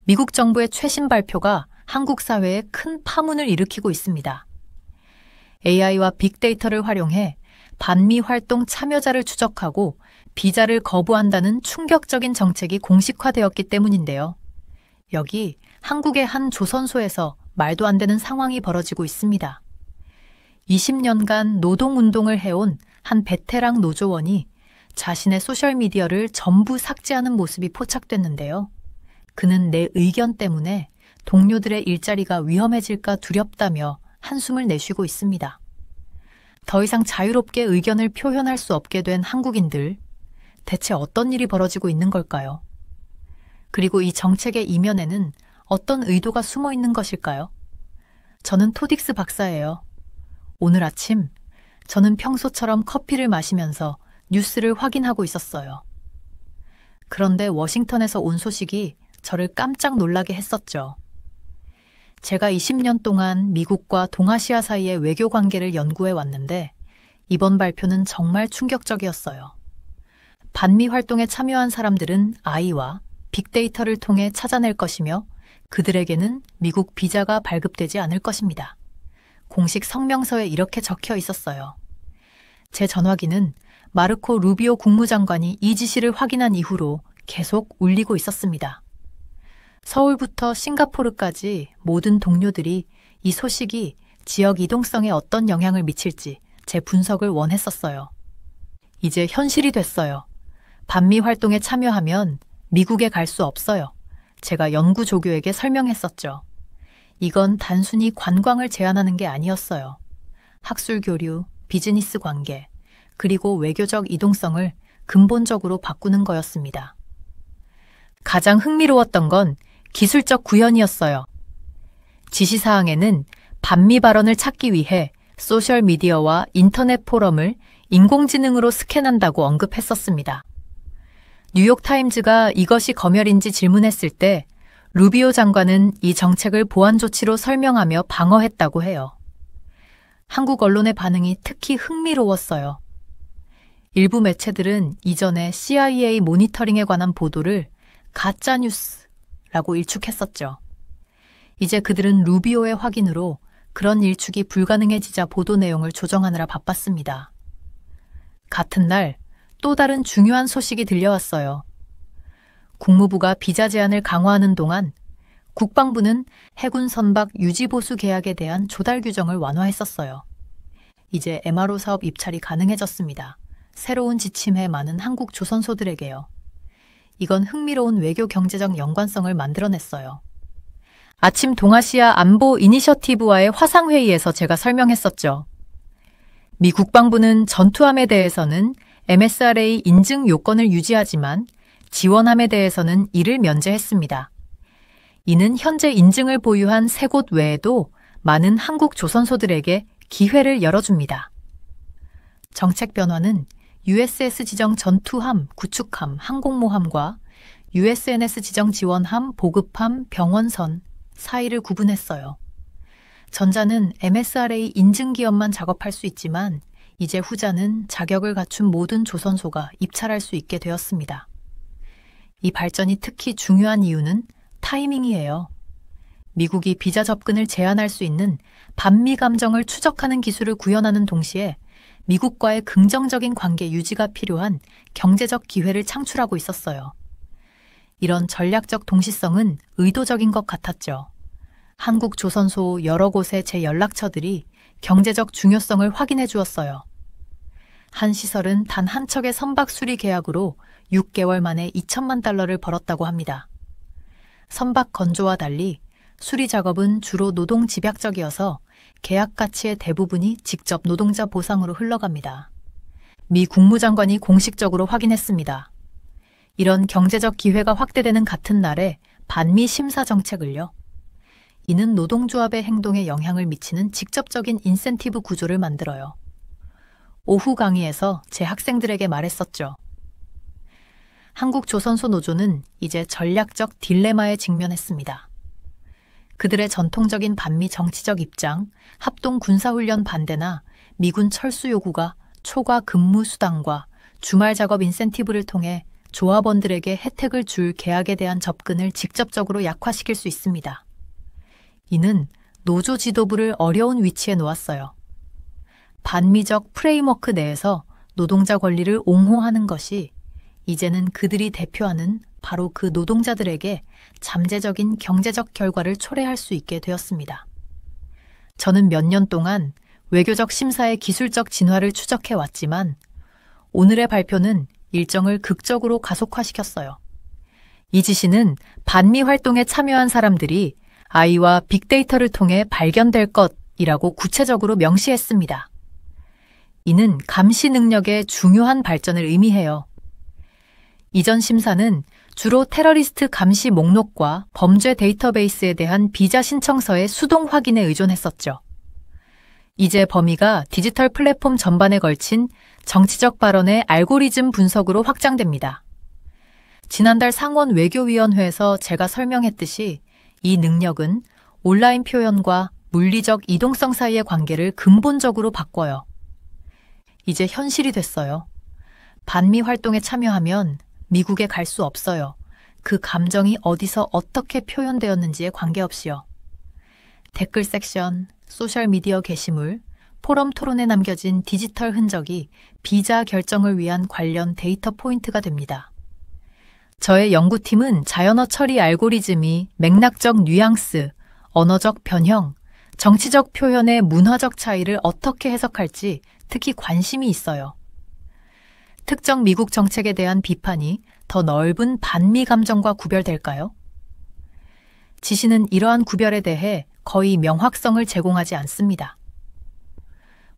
미국 정부의 최신 발표가 한국 사회에 큰 파문을 일으키고 있습니다. AI와 빅데이터를 활용해 반미 활동 참여자를 추적하고 비자를 거부한다는 충격적인 정책이 공식화되었기 때문인데요. 여기 한국의 한 조선소에서 말도 안 되는 상황이 벌어지고 있습니다. 20년간 노동운동을 해온 한 베테랑 노조원이 자신의 소셜미디어를 전부 삭제하는 모습이 포착됐는데요. 그는 내 의견 때문에 동료들의 일자리가 위험해질까 두렵다며 한숨을 내쉬고 있습니다. 더 이상 자유롭게 의견을 표현할 수 없게 된 한국인들, 대체 어떤 일이 벌어지고 있는 걸까요? 그리고 이 정책의 이면에는 어떤 의도가 숨어 있는 것일까요? 저는 토딕스 박사예요. 오늘 아침 저는 평소처럼 커피를 마시면서 뉴스를 확인하고 있었어요. 그런데 워싱턴에서 온 소식이 저를 깜짝 놀라게 했었죠. 제가 20년 동안 미국과 동아시아 사이의 외교 관계를 연구해 왔는데 이번 발표는 정말 충격적이었어요. 반미 활동에 참여한 사람들은 AI와 빅데이터를 통해 찾아낼 것이며 그들에게는 미국 비자가 발급되지 않을 것입니다. 공식 성명서에 이렇게 적혀 있었어요. 제 전화기는 마르코 루비오 국무장관이 이 지시를 확인한 이후로 계속 울리고 있었습니다. 서울부터 싱가포르까지 모든 동료들이 이 소식이 지역 이동성에 어떤 영향을 미칠지 제 분석을 원했었어요. 이제 현실이 됐어요. 반미 활동에 참여하면 미국에 갈 수 없어요. 제가 연구 조교에게 설명했었죠. 이건 단순히 관광을 제한하는 게 아니었어요. 학술 교류, 비즈니스 관계, 그리고 외교적 이동성을 근본적으로 바꾸는 거였습니다. 가장 흥미로웠던 건 기술적 구현이었어요. 지시사항에는 반미 발언을 찾기 위해 소셜미디어와 인터넷 포럼을 인공지능으로 스캔한다고 언급했었습니다. 뉴욕타임즈가 이것이 검열인지 질문했을 때 루비오 장관은 이 정책을 보안 조치로 설명하며 방어했다고 해요. 한국 언론의 반응이 특히 흥미로웠어요. 일부 매체들은 이전에 CIA 모니터링에 관한 보도를 가짜뉴스라고 일축했었죠. 이제 그들은 루비오의 확인으로 그런 일축이 불가능해지자 보도 내용을 조정하느라 바빴습니다. 같은 날 또 다른 중요한 소식이 들려왔어요. 국무부가 비자 제한을 강화하는 동안 국방부는 해군 선박 유지보수 계약에 대한 조달 규정을 완화했었어요. 이제 MRO 사업 입찰이 가능해졌습니다. 새로운 지침에 많은 한국 조선소들에게요. 이건 흥미로운 외교 경제적 연관성을 만들어냈어요. 아침 동아시아 안보 이니셔티브와의 화상회의에서 제가 설명했었죠. 미 국방부는 전투함에 대해서는 MSRA 인증 요건을 유지하지만 지원함에 대해서는 이를 면제했습니다. 이는 현재 인증을 보유한 3곳 외에도 많은 한국 조선소들에게 기회를 열어줍니다. 정책 변화는 USS 지정 전투함, 구축함, 항공모함과 USNS 지정 지원함, 보급함, 병원선 사이를 구분했어요. 전자는 MSRA 인증 기업만 작업할 수 있지만 이제 후자는 자격을 갖춘 모든 조선소가 입찰할 수 있게 되었습니다. 이 발전이 특히 중요한 이유는 타이밍이에요. 미국이 비자 접근을 제한할 수 있는 반미 감정을 추적하는 기술을 구현하는 동시에 미국과의 긍정적인 관계 유지가 필요한 경제적 기회를 창출하고 있었어요. 이런 전략적 동시성은 의도적인 것 같았죠. 한국 조선소 여러 곳의 제 연락처들이 경제적 중요성을 확인해 주었어요. 한 시설은 단 한 척의 선박 수리 계약으로 6개월 만에 2천만 달러를 벌었다고 합니다. 선박 건조와 달리 수리 작업은 주로 노동 집약적이어서 계약 가치의 대부분이 직접 노동자 보상으로 흘러갑니다. 미 국무장관이 공식적으로 확인했습니다. 이런 경제적 기회가 확대되는 같은 날에 반미 심사 정책을요. 이는 노동조합의 행동에 영향을 미치는 직접적인 인센티브 구조를 만들어요. 오후 강의에서 제 학생들에게 말했었죠. 한국 조선소 노조는 이제 전략적 딜레마에 직면했습니다. 그들의 전통적인 반미 정치적 입장, 합동 군사훈련 반대나 미군 철수 요구가 초과 근무 수당과 주말 작업 인센티브를 통해 조합원들에게 혜택을 줄 계약에 대한 접근을 직접적으로 약화시킬 수 있습니다. 이는 노조 지도부를 어려운 위치에 놓았어요. 반미적 프레임워크 내에서 노동자 권리를 옹호하는 것이 이제는 그들이 대표하는 바로 그 노동자들에게 잠재적인 경제적 결과를 초래할 수 있게 되었습니다. 저는 몇 년 동안 외교적 심사의 기술적 진화를 추적해 왔지만 오늘의 발표는 일정을 극적으로 가속화시켰어요. 이 지시는 반미 활동에 참여한 사람들이 AI와 빅데이터를 통해 발견될 것이라고 구체적으로 명시했습니다. 이는 감시 능력의 중요한 발전을 의미해요. 이전 심사는 주로 테러리스트 감시 목록과 범죄 데이터베이스에 대한 비자 신청서의 수동 확인에 의존했었죠. 이제 범위가 디지털 플랫폼 전반에 걸친 정치적 발언의 알고리즘 분석으로 확장됩니다. 지난달 상원 외교위원회에서 제가 설명했듯이 이 능력은 온라인 표현과 물리적 이동성 사이의 관계를 근본적으로 바꿔요. 이제 현실이 됐어요. 반미 활동에 참여하면 미국에 갈 수 없어요. 그 감정이 어디서 어떻게 표현되었는지에 관계없이요. 댓글 섹션, 소셜미디어 게시물, 포럼 토론에 남겨진 디지털 흔적이 비자 결정을 위한 관련 데이터 포인트가 됩니다. 저의 연구팀은 자연어 처리 알고리즘이 맥락적 뉘앙스, 언어적 변형, 정치적 표현의 문화적 차이를 어떻게 해석할지 특히 관심이 있어요. 특정 미국 정책에 대한 비판이 더 넓은 반미 감정과 구별될까요? 지시는 이러한 구별에 대해 거의 명확성을 제공하지 않습니다.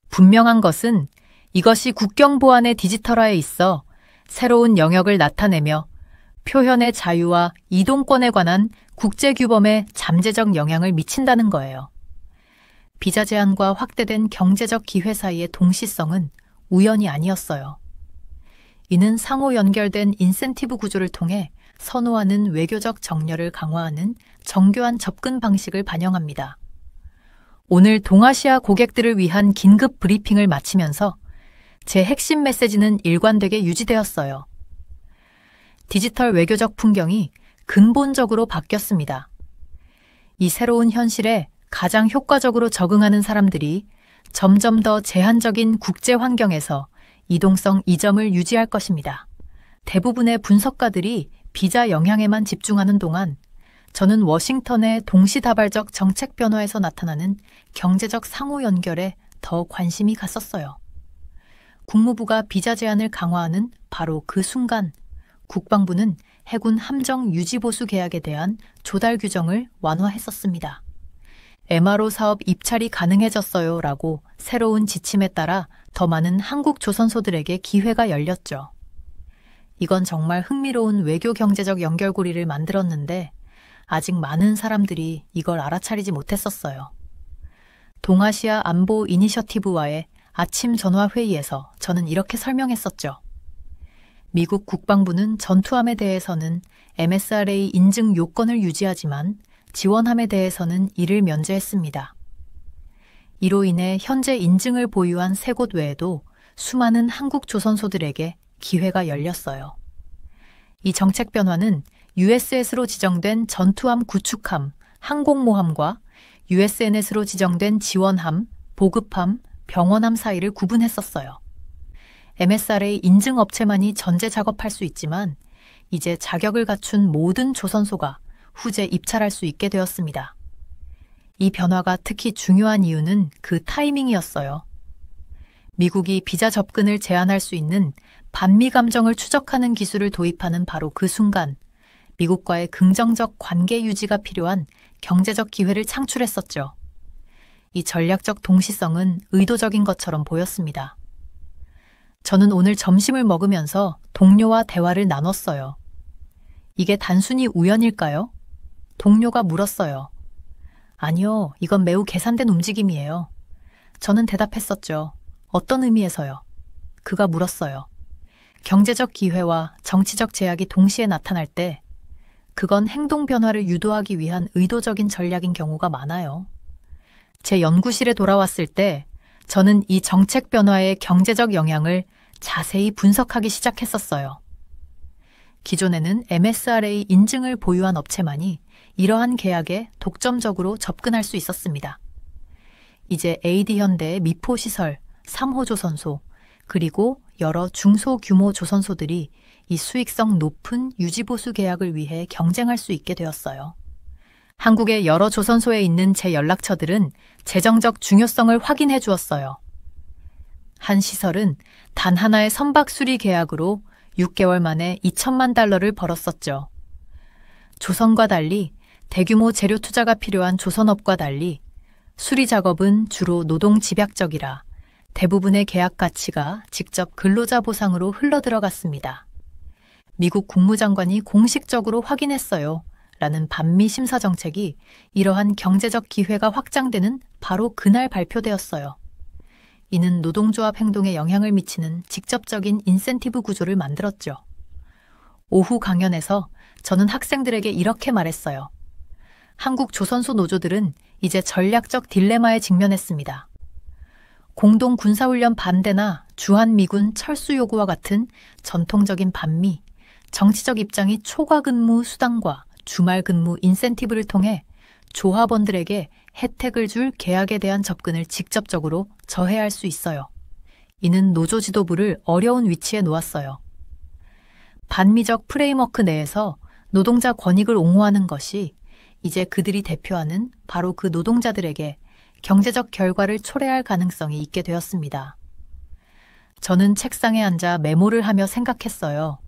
분명한 것은 이것이 국경 보안의 디지털화에 있어 새로운 영역을 나타내며 표현의 자유와 이동권에 관한 국제규범에 잠재적 영향을 미친다는 거예요. 비자 제한과 확대된 경제적 기회 사이의 동시성은 우연이 아니었어요. 이는 상호 연결된 인센티브 구조를 통해 선호하는 외교적 정렬을 강화하는 정교한 접근 방식을 반영합니다. 오늘 동아시아 고객들을 위한 긴급 브리핑을 마치면서 제 핵심 메시지는 일관되게 유지되었어요. 디지털 외교적 풍경이 근본적으로 바뀌었습니다. 이 새로운 현실에 가장 효과적으로 적응하는 사람들이 점점 더 제한적인 국제 환경에서 이동성 이점을 유지할 것입니다. 대부분의 분석가들이 비자 영향에만 집중하는 동안 저는 워싱턴의 동시다발적 정책 변화에서 나타나는 경제적 상호 연결에 더 관심이 갔었어요. 국무부가 비자 제한을 강화하는 바로 그 순간 국방부는 해군 함정 유지보수 계약에 대한 조달 규정을 완화했었습니다. MRO 사업 입찰이 가능해졌어요 라고 새로운 지침에 따라 더 많은 한국 조선소들에게 기회가 열렸죠. 이건 정말 흥미로운 외교 경제적 연결고리를 만들었는데 아직 많은 사람들이 이걸 알아차리지 못했었어요. 동아시아 안보 이니셔티브와의 아침 전화 회의에서 저는 이렇게 설명했었죠. 미국 국방부는 전투함에 대해서는 MSRA 인증 요건을 유지하지만 지원함에 대해서는 이를 면제했습니다. 이로 인해 현재 인증을 보유한 세 곳 외에도 수많은 한국 조선소들에게 기회가 열렸어요. 이 정책 변화는 USS로 지정된 전투함 구축함, 항공모함과 USNS로 지정된 지원함, 보급함, 병원함 사이를 구분했었어요. MSRA 인증 업체만이 전제 작업할 수 있지만 이제 자격을 갖춘 모든 조선소가 후제 입찰할 수 있게 되었습니다. 이 변화가 특히 중요한 이유는 그 타이밍이었어요. 미국이 비자 접근을 제한할 수 있는 반미 감정을 추적하는 기술을 도입하는 바로 그 순간 미국과의 긍정적 관계 유지가 필요한 경제적 기회를 창출했었죠. 이 전략적 동시성은 의도적인 것처럼 보였습니다. 저는 오늘 점심을 먹으면서 동료와 대화를 나눴어요. 이게 단순히 우연일까요? 동료가 물었어요. 아니요, 이건 매우 계산된 움직임이에요. 저는 대답했었죠. 어떤 의미에서요? 그가 물었어요. 경제적 기회와 정치적 제약이 동시에 나타날 때 그건 행동 변화를 유도하기 위한 의도적인 전략인 경우가 많아요. 제 연구실에 돌아왔을 때 저는 이 정책 변화의 경제적 영향을 자세히 분석하기 시작했었어요. 기존에는 MSRA 인증을 보유한 업체만이 이러한 계약에 독점적으로 접근할 수 있었습니다. 이제 AD현대의 미포시설, 3호 조선소, 그리고 여러 중소규모 조선소들이 이 수익성 높은 유지보수 계약을 위해 경쟁할 수 있게 되었어요. 한국의 여러 조선소에 있는 제 연락처들은 재정적 중요성을 확인해 주었어요. 한 시설은 단 하나의 선박 수리 계약으로 6개월 만에 2천만 달러를 벌었었죠. 조선과 달리 대규모 재료 투자가 필요한 조선업과 달리 수리 작업은 주로 노동 집약적이라 대부분의 계약 가치가 직접 근로자 보상으로 흘러들어갔습니다. 미국 국무장관이 공식적으로 확인했어요. 라는 반미 심사 정책이 이러한 경제적 기회가 확장되는 바로 그날 발표되었어요. 이는 노동조합 행동에 영향을 미치는 직접적인 인센티브 구조를 만들었죠. 오후 강연에서 저는 학생들에게 이렇게 말했어요. 한국 조선소 노조들은 이제 전략적 딜레마에 직면했습니다. 공동 군사훈련 반대나 주한미군 철수 요구와 같은 전통적인 반미, 정치적 입장이 초과 근무 수당과 주말 근무 인센티브를 통해 조합원들에게 혜택을 줄 계약에 대한 접근을 직접적으로 저해할 수 있어요. 이는 노조 지도부를 어려운 위치에 놓았어요. 반미적 프레임워크 내에서 노동자 권익을 옹호하는 것이 이제 그들이 대표하는 바로 그 노동자들에게 경제적 결과를 초래할 가능성이 있게 되었습니다. 저는 책상에 앉아 메모를 하며 생각했어요.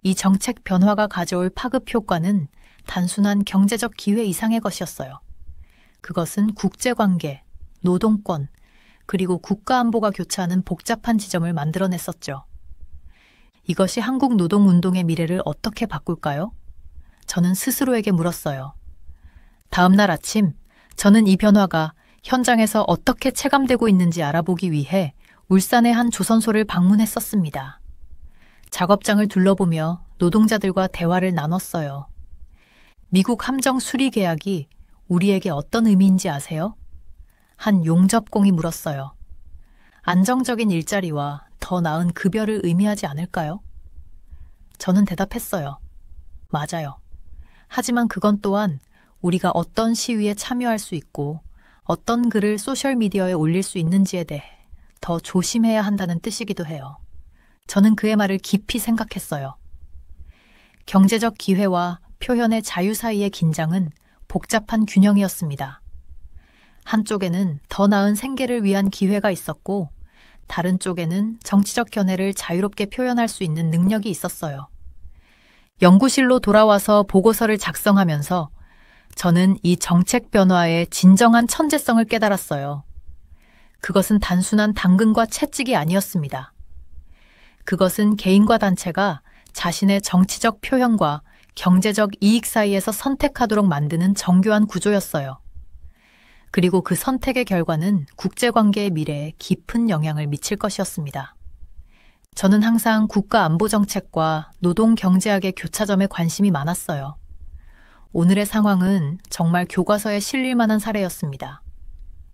이 정책 변화가 가져올 파급 효과는 단순한 경제적 기회 이상의 것이었어요. 그것은 국제관계, 노동권, 그리고 국가안보가 교차하는 복잡한 지점을 만들어냈었죠. 이것이 한국 노동운동의 미래를 어떻게 바꿀까요? 저는 스스로에게 물었어요. 다음 날 아침, 저는 이 변화가 현장에서 어떻게 체감되고 있는지 알아보기 위해 울산의 한 조선소를 방문했었습니다. 작업장을 둘러보며 노동자들과 대화를 나눴어요. 미국 함정 수리 계약이 우리에게 어떤 의미인지 아세요? 한 용접공이 물었어요. 안정적인 일자리와 더 나은 급여를 의미하지 않을까요? 저는 대답했어요. 맞아요. 하지만 그건 또한 우리가 어떤 시위에 참여할 수 있고 어떤 글을 소셜미디어에 올릴 수 있는지에 대해 더 조심해야 한다는 뜻이기도 해요. 저는 그의 말을 깊이 생각했어요. 경제적 기회와 표현의 자유 사이의 긴장은 복잡한 균형이었습니다. 한쪽에는 더 나은 생계를 위한 기회가 있었고 다른 쪽에는 정치적 견해를 자유롭게 표현할 수 있는 능력이 있었어요. 연구실로 돌아와서 보고서를 작성하면서 저는 이 정책 변화의 진정한 천재성을 깨달았어요. 그것은 단순한 당근과 채찍이 아니었습니다. 그것은 개인과 단체가 자신의 정치적 표현과 경제적 이익 사이에서 선택하도록 만드는 정교한 구조였어요. 그리고 그 선택의 결과는 국제관계의 미래에 깊은 영향을 미칠 것이었습니다. 저는 항상 국가안보정책과 노동경제학의 교차점에 관심이 많았어요. 오늘의 상황은 정말 교과서에 실릴 만한 사례였습니다.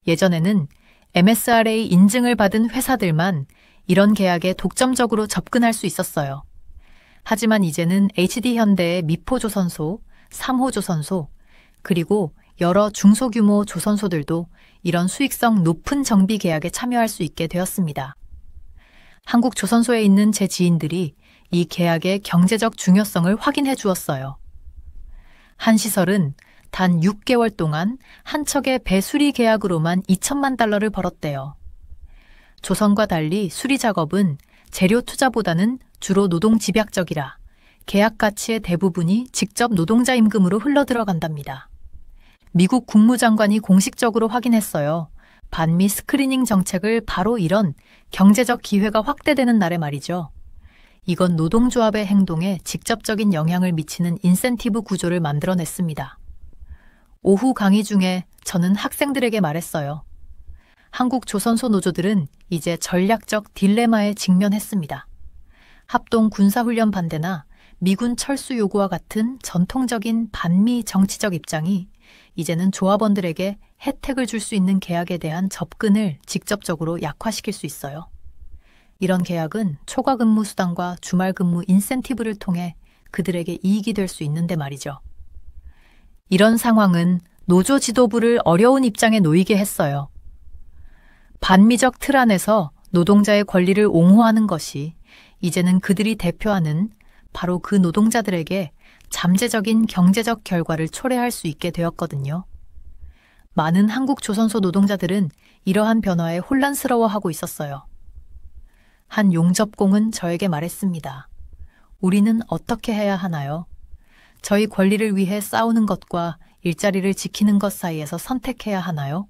예전에는 MSRA 인증을 받은 회사들만 이런 계약에 독점적으로 접근할 수 있었어요. 하지만 이제는 HD현대의 미포조선소, 3호 조선소, 그리고 여러 중소규모 조선소들도 이런 수익성 높은 정비 계약에 참여할 수 있게 되었습니다. 한국 조선소에 있는 제 지인들이 이 계약의 경제적 중요성을 확인해 주었어요. 한 시설은 단 6개월 동안 한 척의 배수리 계약으로만 2천만 달러를 벌었대요. 조선과 달리 수리 작업은 재료 투자보다는 주로 노동 집약적이라 계약 가치의 대부분이 직접 노동자 임금으로 흘러들어간답니다. 미국 국무장관이 공식적으로 확인했어요. 반미 스크리닝 정책을 바로 이런 경제적 기회가 확대되는 날에 말이죠. 이건 노동조합의 행동에 직접적인 영향을 미치는 인센티브 구조를 만들어냈습니다. 오후 강의 중에 저는 학생들에게 말했어요. 한국 조선소 노조들은 이제 전략적 딜레마에 직면했습니다. 합동 군사훈련 반대나 미군 철수 요구와 같은 전통적인 반미 정치적 입장이 이제는 조합원들에게 혜택을 줄 수 있는 계약에 대한 접근을 직접적으로 약화시킬 수 있어요. 이런 계약은 초과 근무 수당과 주말 근무 인센티브를 통해 그들에게 이익이 될 수 있는데 말이죠. 이런 상황은 노조 지도부를 어려운 입장에 놓이게 했어요. 반미적 틀 안에서 노동자의 권리를 옹호하는 것이 이제는 그들이 대표하는 바로 그 노동자들에게 잠재적인 경제적 결과를 초래할 수 있게 되었거든요. 많은 한국 조선소 노동자들은 이러한 변화에 혼란스러워하고 있었어요. 한 용접공은 저에게 말했습니다. 우리는 어떻게 해야 하나요? 저희 권리를 위해 싸우는 것과 일자리를 지키는 것 사이에서 선택해야 하나요?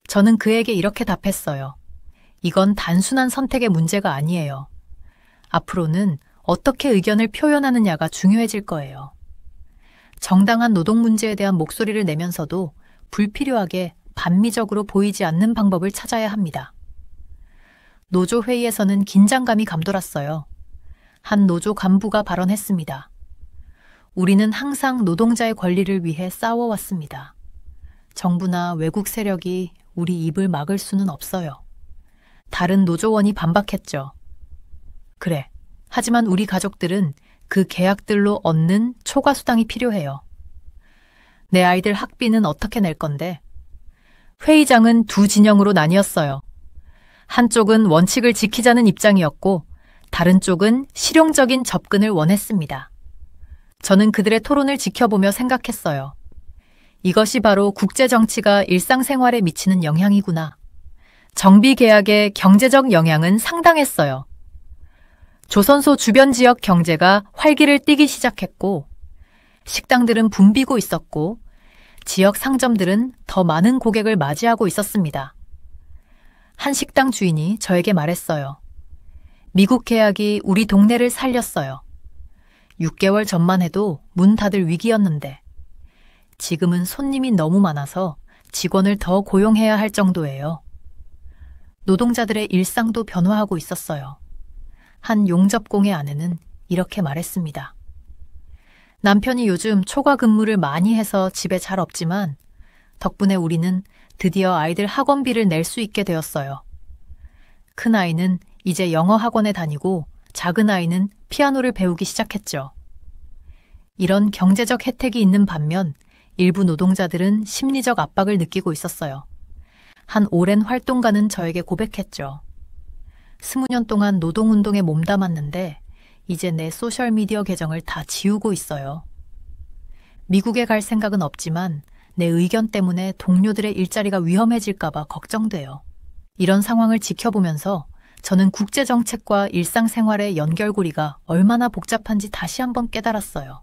저는 그에게 이렇게 답했어요. 이건 단순한 선택의 문제가 아니에요. 앞으로는 어떻게 의견을 표현하느냐가 중요해질 거예요. 정당한 노동 문제에 대한 목소리를 내면서도 불필요하게 반미적으로 보이지 않는 방법을 찾아야 합니다. 노조 회의에서는 긴장감이 감돌았어요. 한 노조 간부가 발언했습니다. 우리는 항상 노동자의 권리를 위해 싸워왔습니다. 정부나 외국 세력이 우리 입을 막을 수는 없어요. 다른 노조원이 반박했죠. 그래. 하지만 우리 가족들은 그 계약들로 얻는 초과 수당이 필요해요. 내 아이들 학비는 어떻게 낼 건데? 회의장은 두 진영으로 나뉘었어요. 한쪽은 원칙을 지키자는 입장이었고 다른 쪽은 실용적인 접근을 원했습니다. 저는 그들의 토론을 지켜보며 생각했어요. 이것이 바로 국제정치가 일상생활에 미치는 영향이구나. 정비계약의 경제적 영향은 상당했어요. 조선소 주변 지역 경제가 활기를 띠기 시작했고 식당들은 붐비고 있었고 지역 상점들은 더 많은 고객을 맞이하고 있었습니다. 한 식당 주인이 저에게 말했어요. 미국 계약이 우리 동네를 살렸어요. 6개월 전만 해도 문 닫을 위기였는데 지금은 손님이 너무 많아서 직원을 더 고용해야 할 정도예요. 노동자들의 일상도 변화하고 있었어요. 한 용접공의 아내는 이렇게 말했습니다. 남편이 요즘 초과 근무를 많이 해서 집에 잘 없지만 덕분에 우리는 드디어 아이들 학원비를 낼 수 있게 되었어요. 큰아이는 이제 영어 학원에 다니고 작은 아이는 피아노를 배우기 시작했죠. 이런 경제적 혜택이 있는 반면 일부 노동자들은 심리적 압박을 느끼고 있었어요. 한 오랜 활동가는 저에게 고백했죠. 20년 동안 노동운동에 몸담았는데 이제 내 소셜미디어 계정을 다 지우고 있어요. 미국에 갈 생각은 없지만 내 의견 때문에 동료들의 일자리가 위험해질까봐 걱정돼요. 이런 상황을 지켜보면서 저는 국제정책과 일상생활의 연결고리가 얼마나 복잡한지 다시 한번 깨달았어요.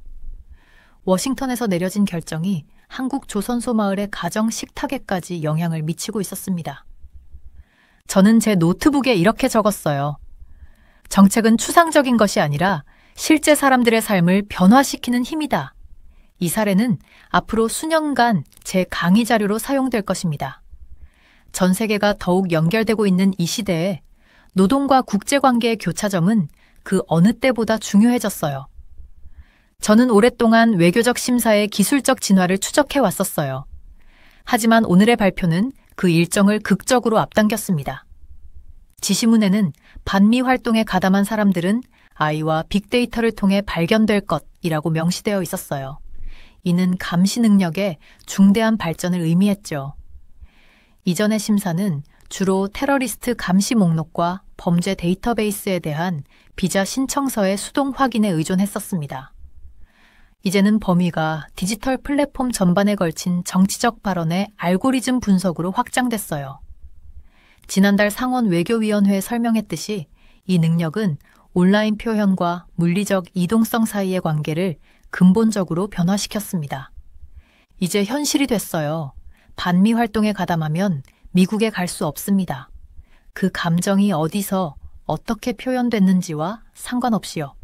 워싱턴에서 내려진 결정이 한국 조선소 마을의 가정 식탁에까지 영향을 미치고 있었습니다. 저는 제 노트북에 이렇게 적었어요. 정책은 추상적인 것이 아니라 실제 사람들의 삶을 변화시키는 힘이다. 이 사례는 앞으로 수년간 제 강의 자료로 사용될 것입니다. 전 세계가 더욱 연결되고 있는 이 시대에 노동과 국제관계의 교차점은 그 어느 때보다 중요해졌어요. 저는 오랫동안 외교적 심사의 기술적 진화를 추적해 왔었어요. 하지만 오늘의 발표는 그 일정을 극적으로 앞당겼습니다. 지시문에는 반미 활동에 가담한 사람들은 아이와 빅데이터를 통해 발견될 것이라고 명시되어 있었어요. 이는 감시 능력의 중대한 발전을 의미했죠. 이전의 심사는 주로 테러리스트 감시 목록과 범죄 데이터베이스에 대한 비자 신청서의 수동 확인에 의존했었습니다. 이제는 범위가 디지털 플랫폼 전반에 걸친 정치적 발언의 알고리즘 분석으로 확장됐어요. 지난달 상원 외교위원회에 설명했듯이 이 능력은 온라인 표현과 물리적 이동성 사이의 관계를 근본적으로 변화시켰습니다. 이제 현실이 됐어요. 반미 활동에 가담하면 미국에 갈 수 없습니다. 그 감정이 어디서 어떻게 표현됐는지와 상관없이요.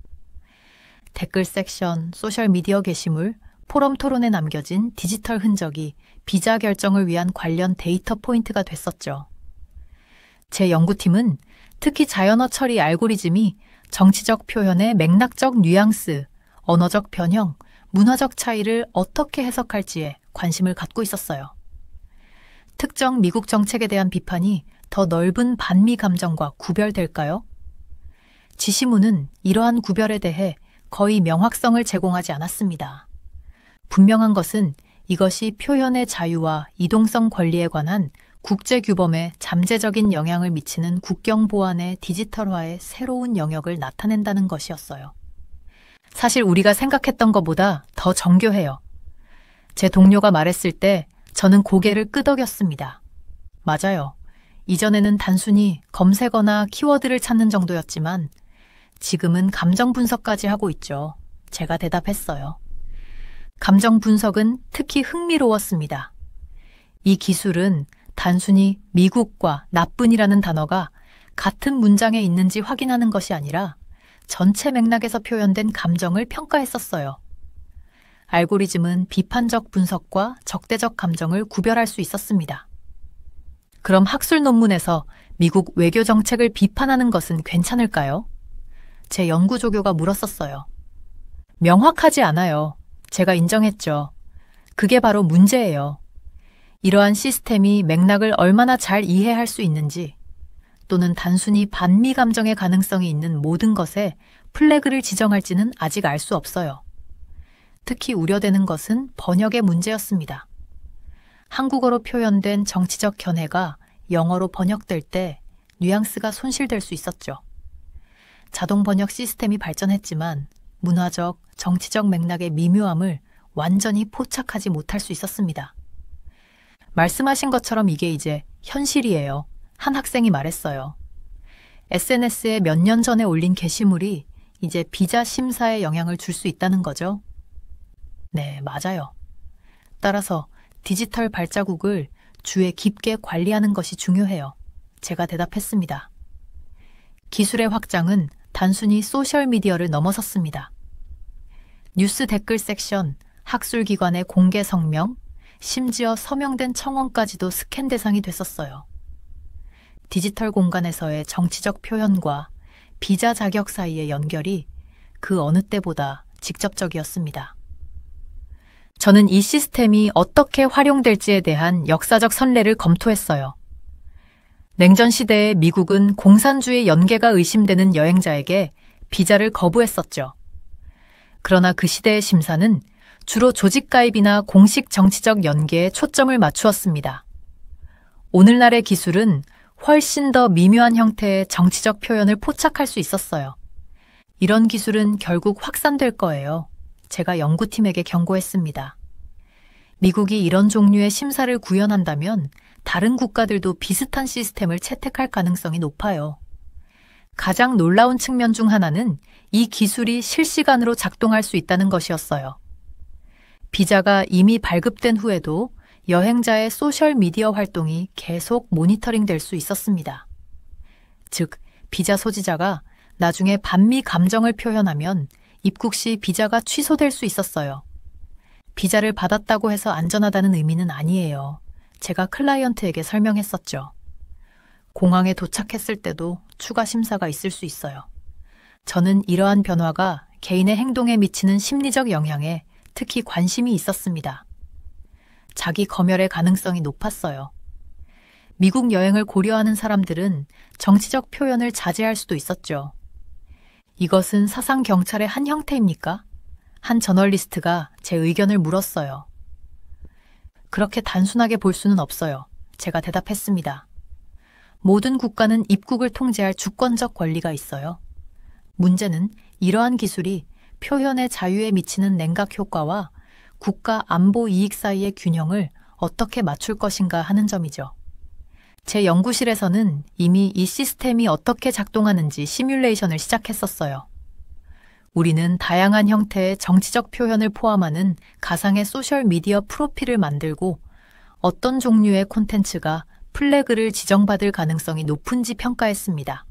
댓글 섹션, 소셜미디어 게시물, 포럼 토론에 남겨진 디지털 흔적이 비자 결정을 위한 관련 데이터 포인트가 됐었죠. 제 연구팀은 특히 자연어 처리 알고리즘이 정치적 표현의 맥락적 뉘앙스, 언어적 변형, 문화적 차이를 어떻게 해석할지에 관심을 갖고 있었어요. 특정 미국 정책에 대한 비판이 더 넓은 반미 감정과 구별될까요? 지시문은 이러한 구별에 대해 거의 명확성을 제공하지 않았습니다. 분명한 것은 이것이 표현의 자유와 이동성 권리에 관한 국제규범에 잠재적인 영향을 미치는 국경 보안의 디지털화의 새로운 영역을 나타낸다는 것이었어요. 사실 우리가 생각했던 것보다 더 정교해요. 제 동료가 말했을 때 저는 고개를 끄덕였습니다. 맞아요. 이전에는 단순히 검색어나 키워드를 찾는 정도였지만 지금은 감정 분석까지 하고 있죠. 제가 대답했어요. 감정 분석은 특히 흥미로웠습니다. 이 기술은 단순히 미국과 나쁜이라는 단어가 같은 문장에 있는지 확인하는 것이 아니라 전체 맥락에서 표현된 감정을 평가했었어요. 알고리즘은 비판적 분석과 적대적 감정을 구별할 수 있었습니다. 그럼 학술 논문에서 미국 외교 정책을 비판하는 것은 괜찮을까요? 제 연구 조교가 물었었어요. 명확하지 않아요. 제가 인정했죠. 그게 바로 문제예요. 이러한 시스템이 맥락을 얼마나 잘 이해할 수 있는지, 또는 단순히 반미 감정의 가능성이 있는 모든 것에 플래그를 지정할지는 아직 알 수 없어요. 특히 우려되는 것은 번역의 문제였습니다. 한국어로 표현된 정치적 견해가 영어로 번역될 때 뉘앙스가 손실될 수 있었죠. 자동 번역 시스템이 발전했지만 문화적, 정치적 맥락의 미묘함을 완전히 포착하지 못할 수 있었습니다. 말씀하신 것처럼 이게 이제 현실이에요. 한 학생이 말했어요. SNS에 몇 년 전에 올린 게시물이 이제 비자 심사에 영향을 줄 수 있다는 거죠. 네, 맞아요. 따라서 디지털 발자국을 주에 깊게 관리하는 것이 중요해요. 제가 대답했습니다. 기술의 확장은 단순히 소셜미디어를 넘어섰습니다. 뉴스 댓글 섹션, 학술기관의 공개 성명, 심지어 서명된 청원까지도 스캔 대상이 됐었어요. 디지털 공간에서의 정치적 표현과 비자 자격 사이의 연결이 그 어느 때보다 직접적이었습니다. 저는 이 시스템이 어떻게 활용될지에 대한 역사적 선례를 검토했어요. 냉전 시대에 미국은 공산주의 연계가 의심되는 여행자에게 비자를 거부했었죠. 그러나 그 시대의 심사는 주로 조직가입이나 공식 정치적 연계에 초점을 맞추었습니다. 오늘날의 기술은 훨씬 더 미묘한 형태의 정치적 표현을 포착할 수 있었어요. 이런 기술은 결국 확산될 거예요. 제가 연구팀에게 경고했습니다. 미국이 이런 종류의 심사를 구현한다면 다른 국가들도 비슷한 시스템을 채택할 가능성이 높아요. 가장 놀라운 측면 중 하나는 이 기술이 실시간으로 작동할 수 있다는 것이었어요. 비자가 이미 발급된 후에도 여행자의 소셜미디어 활동이 계속 모니터링 될 수 있었습니다. 즉, 비자 소지자가 나중에 반미 감정을 표현하면 입국 시 비자가 취소될 수 있었어요. 비자를 받았다고 해서 안전하다는 의미는 아니에요. 제가 클라이언트에게 설명했었죠. 공항에 도착했을 때도 추가 심사가 있을 수 있어요. 저는 이러한 변화가 개인의 행동에 미치는 심리적 영향에 특히 관심이 있었습니다. 자기 검열의 가능성이 높았어요. 미국 여행을 고려하는 사람들은 정치적 표현을 자제할 수도 있었죠. 이것은 사상 경찰의 한 형태입니까? 한 저널리스트가 제 의견을 물었어요. 그렇게 단순하게 볼 수는 없어요. 제가 대답했습니다. 모든 국가는 입국을 통제할 주권적 권리가 있어요. 문제는 이러한 기술이 표현의 자유에 미치는 냉각 효과와 국가 안보 이익 사이의 균형을 어떻게 맞출 것인가 하는 점이죠. 제 연구실에서는 이미 이 시스템이 어떻게 작동하는지 시뮬레이션을 시작했었어요. 우리는 다양한 형태의 정치적 표현을 포함하는 가상의 소셜미디어 프로필을 만들고 어떤 종류의 콘텐츠가 플래그를 지정받을 가능성이 높은지 평가했습니다.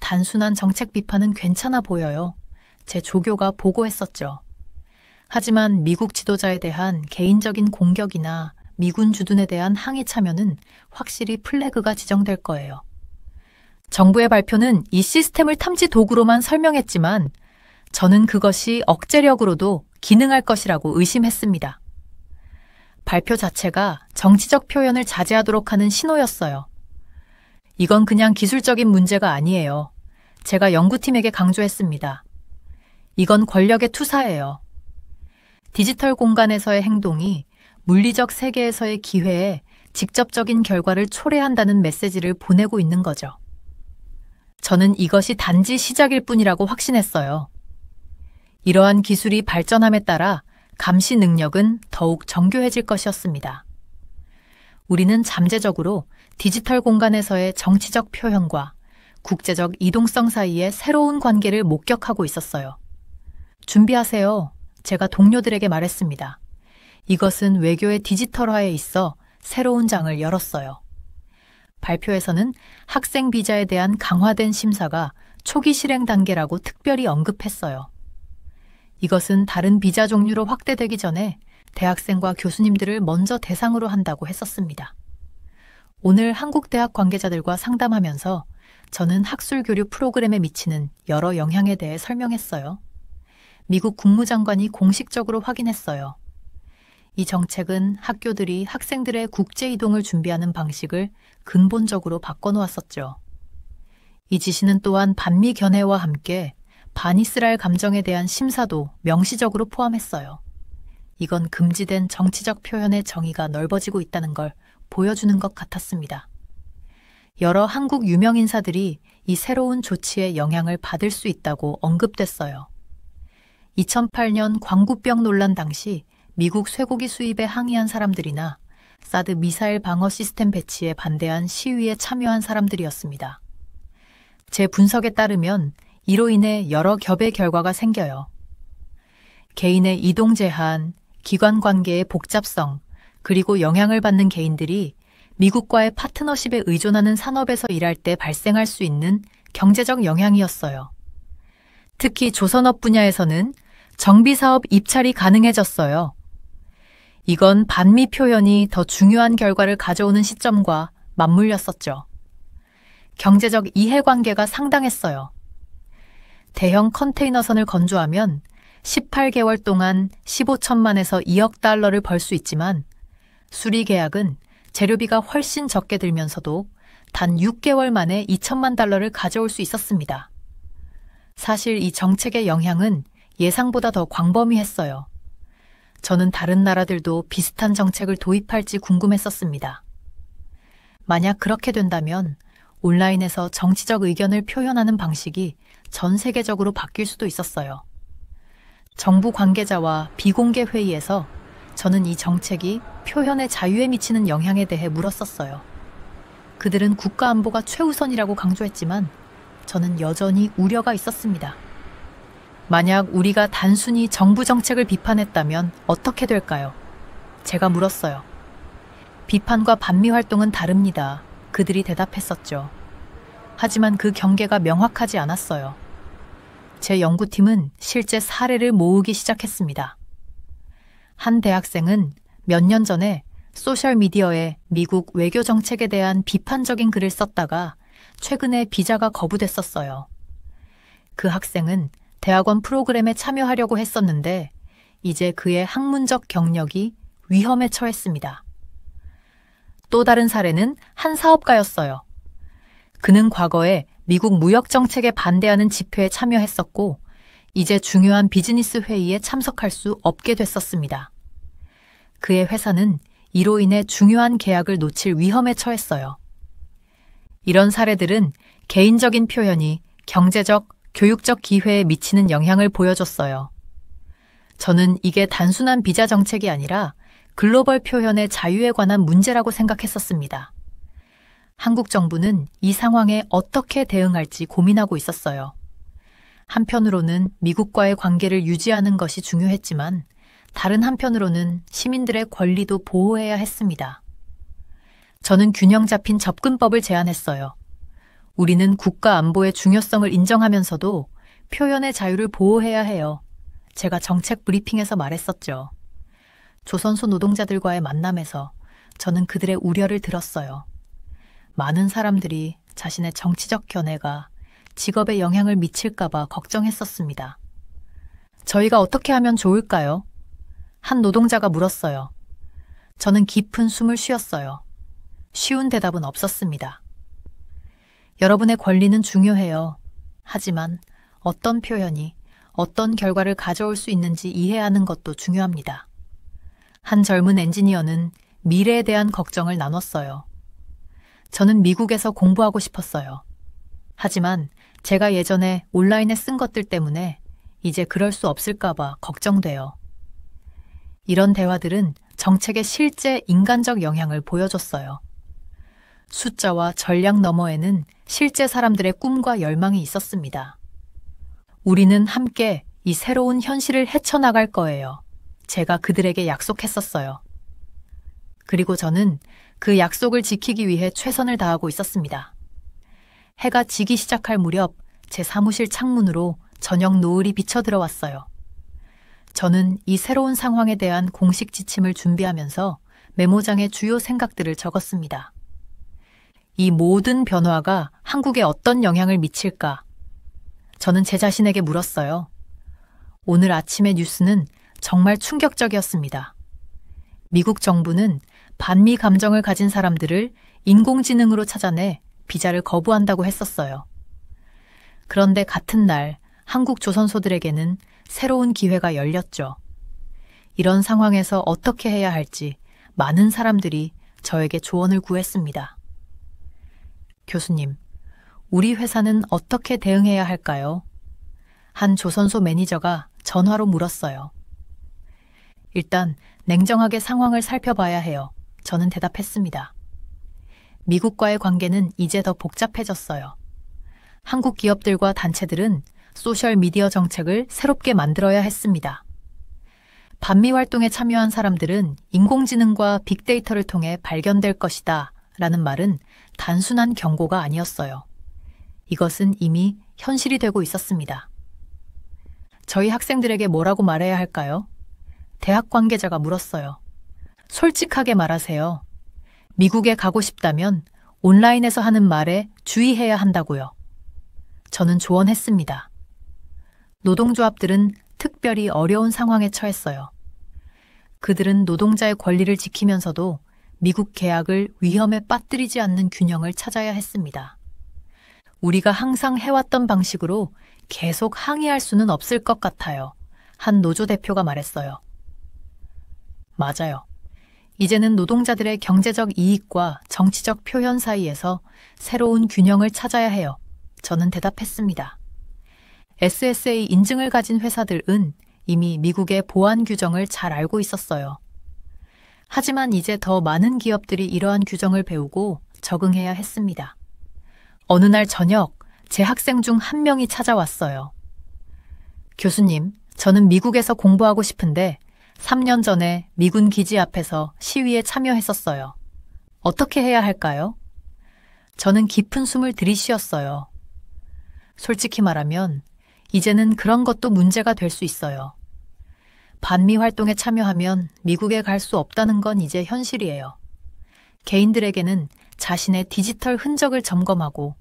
단순한 정책 비판은 괜찮아 보여요. 제 조교가 보고했었죠. 하지만 미국 지도자에 대한 개인적인 공격이나 미군 주둔에 대한 항의 참여는 확실히 플래그가 지정될 거예요. 정부의 발표는 이 시스템을 탐지 도구로만 설명했지만 저는 그것이 억제력으로도 기능할 것이라고 의심했습니다. 발표 자체가 정치적 표현을 자제하도록 하는 신호였어요. 이건 그냥 기술적인 문제가 아니에요. 제가 연구팀에게 강조했습니다. 이건 권력의 투사예요. 디지털 공간에서의 행동이 물리적 세계에서의 기회에 직접적인 결과를 초래한다는 메시지를 보내고 있는 거죠. 저는 이것이 단지 시작일 뿐이라고 확신했어요. 이러한 기술이 발전함에 따라 감시 능력은 더욱 정교해질 것이었습니다. 우리는 잠재적으로 디지털 공간에서의 정치적 표현과 국제적 이동성 사이의 새로운 관계를 목격하고 있었어요. 준비하세요. 제가 동료들에게 말했습니다. 이것은 외교의 디지털화에 있어 새로운 장을 열었어요. 발표에서는 학생 비자에 대한 강화된 심사가 초기 실행 단계라고 특별히 언급했어요. 이것은 다른 비자 종류로 확대되기 전에 대학생과 교수님들을 먼저 대상으로 한다고 했었습니다. 오늘 한국 대학 관계자들과 상담하면서 저는 학술 교류 프로그램에 미치는 여러 영향에 대해 설명했어요. 미국 국무장관이 공식적으로 확인했어요. 이 정책은 학교들이 학생들의 국제 이동을 준비하는 방식을 근본적으로 바꿔놓았었죠. 이 지시는 또한 반미 견해와 함께 반이스라엘 감정에 대한 심사도 명시적으로 포함했어요. 이건 금지된 정치적 표현의 정의가 넓어지고 있다는 걸 보여주는 것 같았습니다. 여러 한국 유명 인사들이 이 새로운 조치의 영향을 받을 수 있다고 언급됐어요. 2008년 광구병 논란 당시 미국 쇠고기 수입에 항의한 사람들이나 사드 미사일 방어 시스템 배치에 반대한 시위에 참여한 사람들이었습니다. 제 분석에 따르면 이로 인해 여러 겹의 결과가 생겨요. 개인의 이동 제한, 기관 관계의 복잡성, 그리고 영향을 받는 개인들이 미국과의 파트너십에 의존하는 산업에서 일할 때 발생할 수 있는 경제적 영향이었어요. 특히 조선업 분야에서는 정비사업 입찰이 가능해졌어요. 이건 반미 표현이 더 중요한 결과를 가져오는 시점과 맞물렸었죠. 경제적 이해관계가 상당했어요. 대형 컨테이너선을 건조하면 18개월 동안 15천만에서 2억 달러를 벌 수 있지만 수리 계약은 재료비가 훨씬 적게 들면서도 단 6개월 만에 2천만 달러를 가져올 수 있었습니다. 사실 이 정책의 영향은 예상보다 더 광범위했어요. 저는 다른 나라들도 비슷한 정책을 도입할지 궁금했었습니다. 만약 그렇게 된다면 온라인에서 정치적 의견을 표현하는 방식이 전 세계적으로 바뀔 수도 있었어요. 정부 관계자와 비공개 회의에서 저는 이 정책이 표현의 자유에 미치는 영향에 대해 물었었어요. 그들은 국가 안보가 최우선이라고 강조했지만 저는 여전히 우려가 있었습니다. 만약 우리가 단순히 정부 정책을 비판했다면 어떻게 될까요? 제가 물었어요. 비판과 반미 활동은 다릅니다. 그들이 대답했었죠. 하지만 그 경계가 명확하지 않았어요. 제 연구팀은 실제 사례를 모으기 시작했습니다. 한 대학생은 몇 년 전에 소셜미디어에 미국 외교 정책에 대한 비판적인 글을 썼다가 최근에 비자가 거부됐었어요. 그 학생은 대학원 프로그램에 참여하려고 했었는데 이제 그의 학문적 경력이 위험에 처했습니다. 또 다른 사례는 한 사업가였어요. 그는 과거에 미국 무역 정책에 반대하는 집회에 참여했었고 이제 중요한 비즈니스 회의에 참석할 수 없게 됐었습니다. 그의 회사는 이로 인해 중요한 계약을 놓칠 위험에 처했어요. 이런 사례들은 개인적인 표현이 경제적, 교육적 기회에 미치는 영향을 보여줬어요. 저는 이게 단순한 비자 정책이 아니라 글로벌 표현의 자유에 관한 문제라고 생각했었습니다. 한국 정부는 이 상황에 어떻게 대응할지 고민하고 있었어요. 한편으로는 미국과의 관계를 유지하는 것이 중요했지만 다른 한편으로는 시민들의 권리도 보호해야 했습니다. 저는 균형 잡힌 접근법을 제안했어요. 우리는 국가 안보의 중요성을 인정하면서도 표현의 자유를 보호해야 해요. 제가 정책 브리핑에서 말했었죠. 조선소 노동자들과의 만남에서 저는 그들의 우려를 들었어요. 많은 사람들이 자신의 정치적 견해가 직업에 영향을 미칠까봐 걱정했었습니다. 저희가 어떻게 하면 좋을까요? 한 노동자가 물었어요. 저는 깊은 숨을 쉬었어요. 쉬운 대답은 없었습니다. 여러분의 권리는 중요해요. 하지만 어떤 표현이 어떤 결과를 가져올 수 있는지 이해하는 것도 중요합니다. 한 젊은 엔지니어는 미래에 대한 걱정을 나눴어요. 저는 미국에서 공부하고 싶었어요. 하지만 제가 예전에 온라인에 쓴 것들 때문에 이제 그럴 수 없을까봐 걱정돼요. 이런 대화들은 정책의 실제 인간적 영향을 보여줬어요. 숫자와 전략 너머에는 실제 사람들의 꿈과 열망이 있었습니다. 우리는 함께 이 새로운 현실을 헤쳐나갈 거예요. 제가 그들에게 약속했었어요. 그리고 저는 그 약속을 지키기 위해 최선을 다하고 있었습니다. 해가 지기 시작할 무렵 제 사무실 창문으로 저녁 노을이 비쳐 들어왔어요. 저는 이 새로운 상황에 대한 공식 지침을 준비하면서 메모장에 주요 생각들을 적었습니다. 이 모든 변화가 한국에 어떤 영향을 미칠까? 저는 제 자신에게 물었어요. 오늘 아침의 뉴스는 정말 충격적이었습니다. 미국 정부는 반미 감정을 가진 사람들을 인공지능으로 찾아내 비자를 거부한다고 했었어요. 그런데 같은 날 한국 조선소들에게는 새로운 기회가 열렸죠. 이런 상황에서 어떻게 해야 할지 많은 사람들이 저에게 조언을 구했습니다. 교수님, 우리 회사는 어떻게 대응해야 할까요? 한 조선소 매니저가 전화로 물었어요. 일단 냉정하게 상황을 살펴봐야 해요. 저는 대답했습니다. 미국과의 관계는 이제 더 복잡해졌어요. 한국 기업들과 단체들은 소셜미디어 정책을 새롭게 만들어야 했습니다. 반미 활동에 참여한 사람들은 인공지능과 빅데이터를 통해 발견될 것이다 라는 말은 단순한 경고가 아니었어요. 이것은 이미 현실이 되고 있었습니다. 저희 학생들에게 뭐라고 말해야 할까요? 대학 관계자가 물었어요. 솔직하게 말하세요. 미국에 가고 싶다면 온라인에서 하는 말에 주의해야 한다고요. 저는 조언했습니다. 노동조합들은 특별히 어려운 상황에 처했어요. 그들은 노동자의 권리를 지키면서도 미국 계약을 위험에 빠뜨리지 않는 균형을 찾아야 했습니다. 우리가 항상 해왔던 방식으로 계속 항의할 수는 없을 것 같아요. 한 노조 대표가 말했어요. 맞아요. 이제는 노동자들의 경제적 이익과 정치적 표현 사이에서 새로운 균형을 찾아야 해요. 저는 대답했습니다. SSA 인증을 가진 회사들은 이미 미국의 보안 규정을 잘 알고 있었어요. 하지만 이제 더 많은 기업들이 이러한 규정을 배우고 적응해야 했습니다. 어느 날 저녁, 제 학생 중 한 명이 찾아왔어요. 교수님, 저는 미국에서 공부하고 싶은데 3년 전에 미군 기지 앞에서 시위에 참여했었어요. 어떻게 해야 할까요? 저는 깊은 숨을 들이쉬었어요. 솔직히 말하면 이제는 그런 것도 문제가 될 수 있어요. 반미 활동에 참여하면 미국에 갈 수 없다는 건 이제 현실이에요. 개인들에게는 자신의 디지털 흔적을 점검하고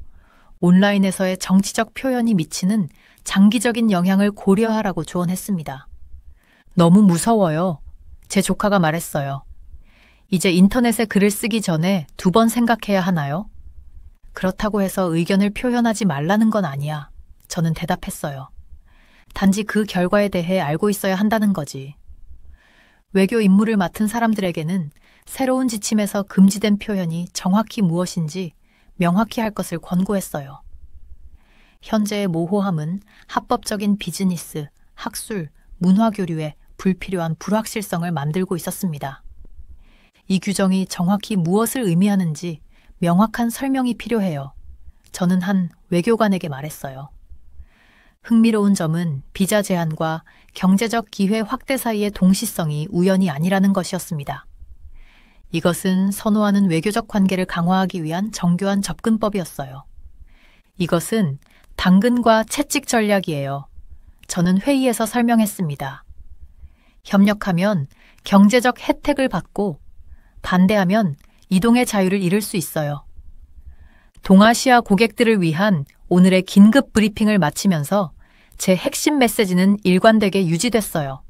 온라인에서의 정치적 표현이 미치는 장기적인 영향을 고려하라고 조언했습니다. 너무 무서워요. 제 조카가 말했어요. 이제 인터넷에 글을 쓰기 전에 2번 생각해야 하나요? 그렇다고 해서 의견을 표현하지 말라는 건 아니야. 저는 대답했어요. 단지 그 결과에 대해 알고 있어야 한다는 거지. 외교 임무를 맡은 사람들에게는 새로운 지침에서 금지된 표현이 정확히 무엇인지 명확히 할 것을 권고했어요. 현재의 모호함은 합법적인 비즈니스, 학술, 문화교류에 불필요한 불확실성을 만들고 있었습니다. 이 규정이 정확히 무엇을 의미하는지 명확한 설명이 필요해요. 저는 한 외교관에게 말했어요. 흥미로운 점은 비자 제한과 경제적 기회 확대 사이의 동시성이 우연이 아니라는 것이었습니다. 이것은 선호하는 외교적 관계를 강화하기 위한 정교한 접근법이었어요. 이것은 당근과 채찍 전략이에요. 저는 회의에서 설명했습니다. 협력하면 경제적 혜택을 받고 반대하면 이동의 자유를 잃을 수 있어요. 동아시아 고객들을 위한 오늘의 긴급 브리핑을 마치면서 제 핵심 메시지는 일관되게 유지됐어요.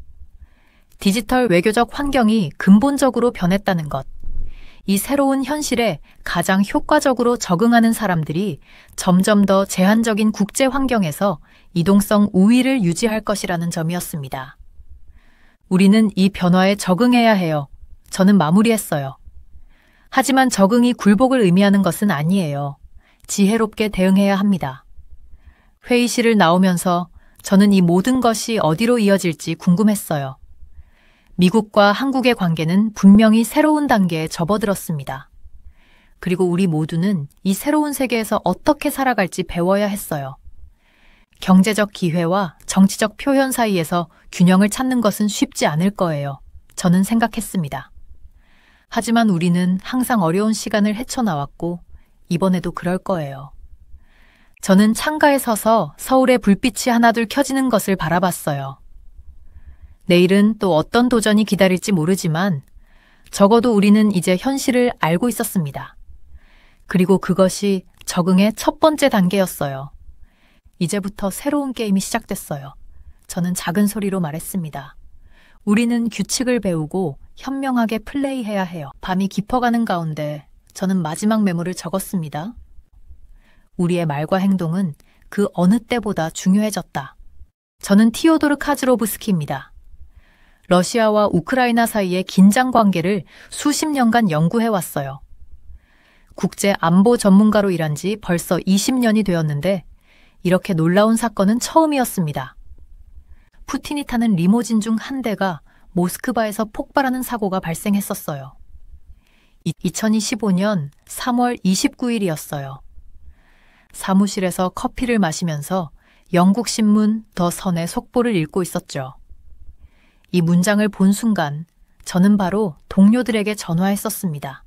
디지털 외교적 환경이 근본적으로 변했다는 것. 이 새로운 현실에 가장 효과적으로 적응하는 사람들이 점점 더 제한적인 국제 환경에서 이동성 우위를 유지할 것이라는 점이었습니다. 우리는 이 변화에 적응해야 해요. 저는 마무리했어요. 하지만 적응이 굴복을 의미하는 것은 아니에요. 지혜롭게 대응해야 합니다. 회의실을 나오면서 저는 이 모든 것이 어디로 이어질지 궁금했어요. 미국과 한국의 관계는 분명히 새로운 단계에 접어들었습니다. 그리고 우리 모두는 이 새로운 세계에서 어떻게 살아갈지 배워야 했어요. 경제적 기회와 정치적 표현 사이에서 균형을 찾는 것은 쉽지 않을 거예요. 저는 생각했습니다. 하지만 우리는 항상 어려운 시간을 헤쳐나왔고 이번에도 그럴 거예요. 저는 창가에 서서 서울의 불빛이 하나둘 켜지는 것을 바라봤어요. 내일은 또 어떤 도전이 기다릴지 모르지만 적어도 우리는 이제 현실을 알고 있었습니다. 그리고 그것이 적응의 첫 번째 단계였어요. 이제부터 새로운 게임이 시작됐어요. 저는 작은 소리로 말했습니다. 우리는 규칙을 배우고 현명하게 플레이해야 해요. 밤이 깊어가는 가운데 저는 마지막 메모를 적었습니다. 우리의 말과 행동은 그 어느 때보다 중요해졌다. 저는 티오도르 카즈로브스키입니다. 러시아와 우크라이나 사이의 긴장 관계를 수십 년간 연구해왔어요. 국제 안보 전문가로 일한 지 벌써 20년이 되었는데 이렇게 놀라운 사건은 처음이었습니다. 푸틴이 타는 리모진 중 한 대가 모스크바에서 폭발하는 사고가 발생했었어요. 2025년 3월 29일이었어요. 사무실에서 커피를 마시면서 영국 신문 더 선의 속보를 읽고 있었죠. 이 문장을 본 순간 저는 바로 동료들에게 전화했었습니다.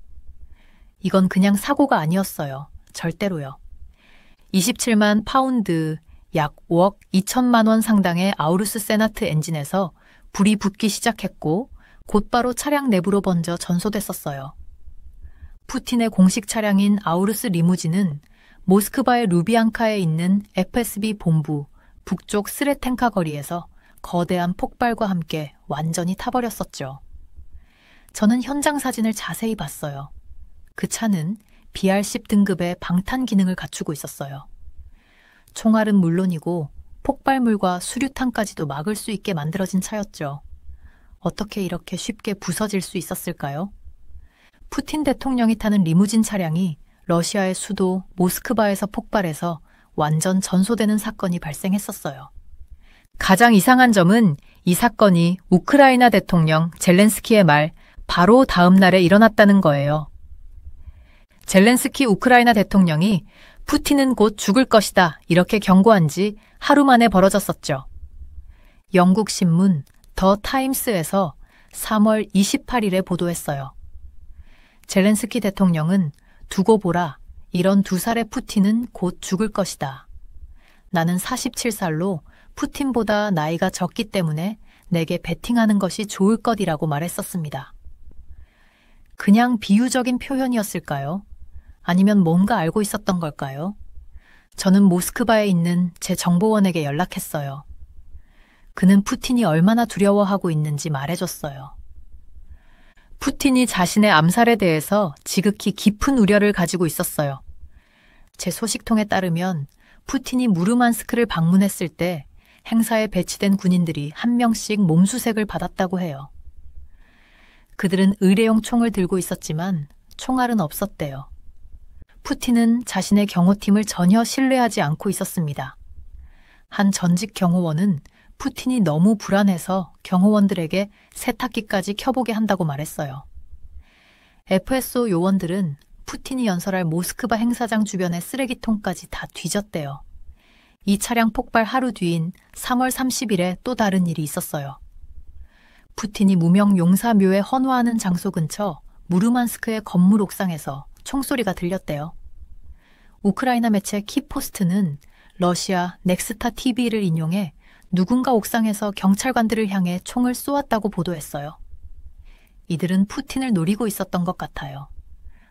이건 그냥 사고가 아니었어요. 절대로요. 27만 파운드, 약 5억 2천만 원 상당의 아우루스 세나트 엔진에서 불이 붙기 시작했고 곧바로 차량 내부로 번져 전소됐었어요. 푸틴의 공식 차량인 아우루스 리무진은 모스크바의 루비앙카에 있는 FSB 본부 북쪽 스레텐카 거리에서 거대한 폭발과 함께 완전히 타버렸었죠. 저는 현장 사진을 자세히 봤어요. 그 차는 BR-10 등급의 방탄 기능을 갖추고 있었어요. 총알은 물론이고 폭발물과 수류탄까지도 막을 수 있게 만들어진 차였죠. 어떻게 이렇게 쉽게 부서질 수 있었을까요? 푸틴 대통령이 타는 리무진 차량이 러시아의 수도 모스크바에서 폭발해서 완전 전소되는 사건이 발생했었어요. 가장 이상한 점은 이 사건이 우크라이나 대통령 젤렌스키의 말 바로 다음 날에 일어났다는 거예요. 젤렌스키 우크라이나 대통령이 푸틴은 곧 죽을 것이다 이렇게 경고한 지 하루 만에 벌어졌었죠. 영국 신문 더 타임스에서 3월 28일에 보도했어요. 젤렌스키 대통령은 두고 보라. 이런 2살의 푸틴은 곧 죽을 것이다. 나는 47살로 푸틴보다 나이가 적기 때문에 내게 베팅하는 것이 좋을 것이라고 말했었습니다. 그냥 비유적인 표현이었을까요? 아니면 뭔가 알고 있었던 걸까요? 저는 모스크바에 있는 제 정보원에게 연락했어요. 그는 푸틴이 얼마나 두려워하고 있는지 말해줬어요. 푸틴이 자신의 암살에 대해서 지극히 깊은 우려를 가지고 있었어요. 제 소식통에 따르면 푸틴이 무르만스크를 방문했을 때 행사에 배치된 군인들이 한 명씩 몸수색을 받았다고 해요. 그들은 의뢰용 총을 들고 있었지만 총알은 없었대요. 푸틴은 자신의 경호팀을 전혀 신뢰하지 않고 있었습니다. 한 전직 경호원은 푸틴이 너무 불안해서 경호원들에게 세탁기까지 켜보게 한다고 말했어요. FSO 요원들은 푸틴이 연설할 모스크바 행사장 주변의 쓰레기통까지 다 뒤졌대요. 이 차량 폭발 하루 뒤인 3월 30일에 또 다른 일이 있었어요. 푸틴이 무명 용사묘에 헌화하는 장소 근처 무르만스크의 건물 옥상에서 총소리가 들렸대요. 우크라이나 매체 키포스트는 러시아 넥스타 TV를 인용해 누군가 옥상에서 경찰관들을 향해 총을 쏘았다고 보도했어요. 이들은 푸틴을 노리고 있었던 것 같아요.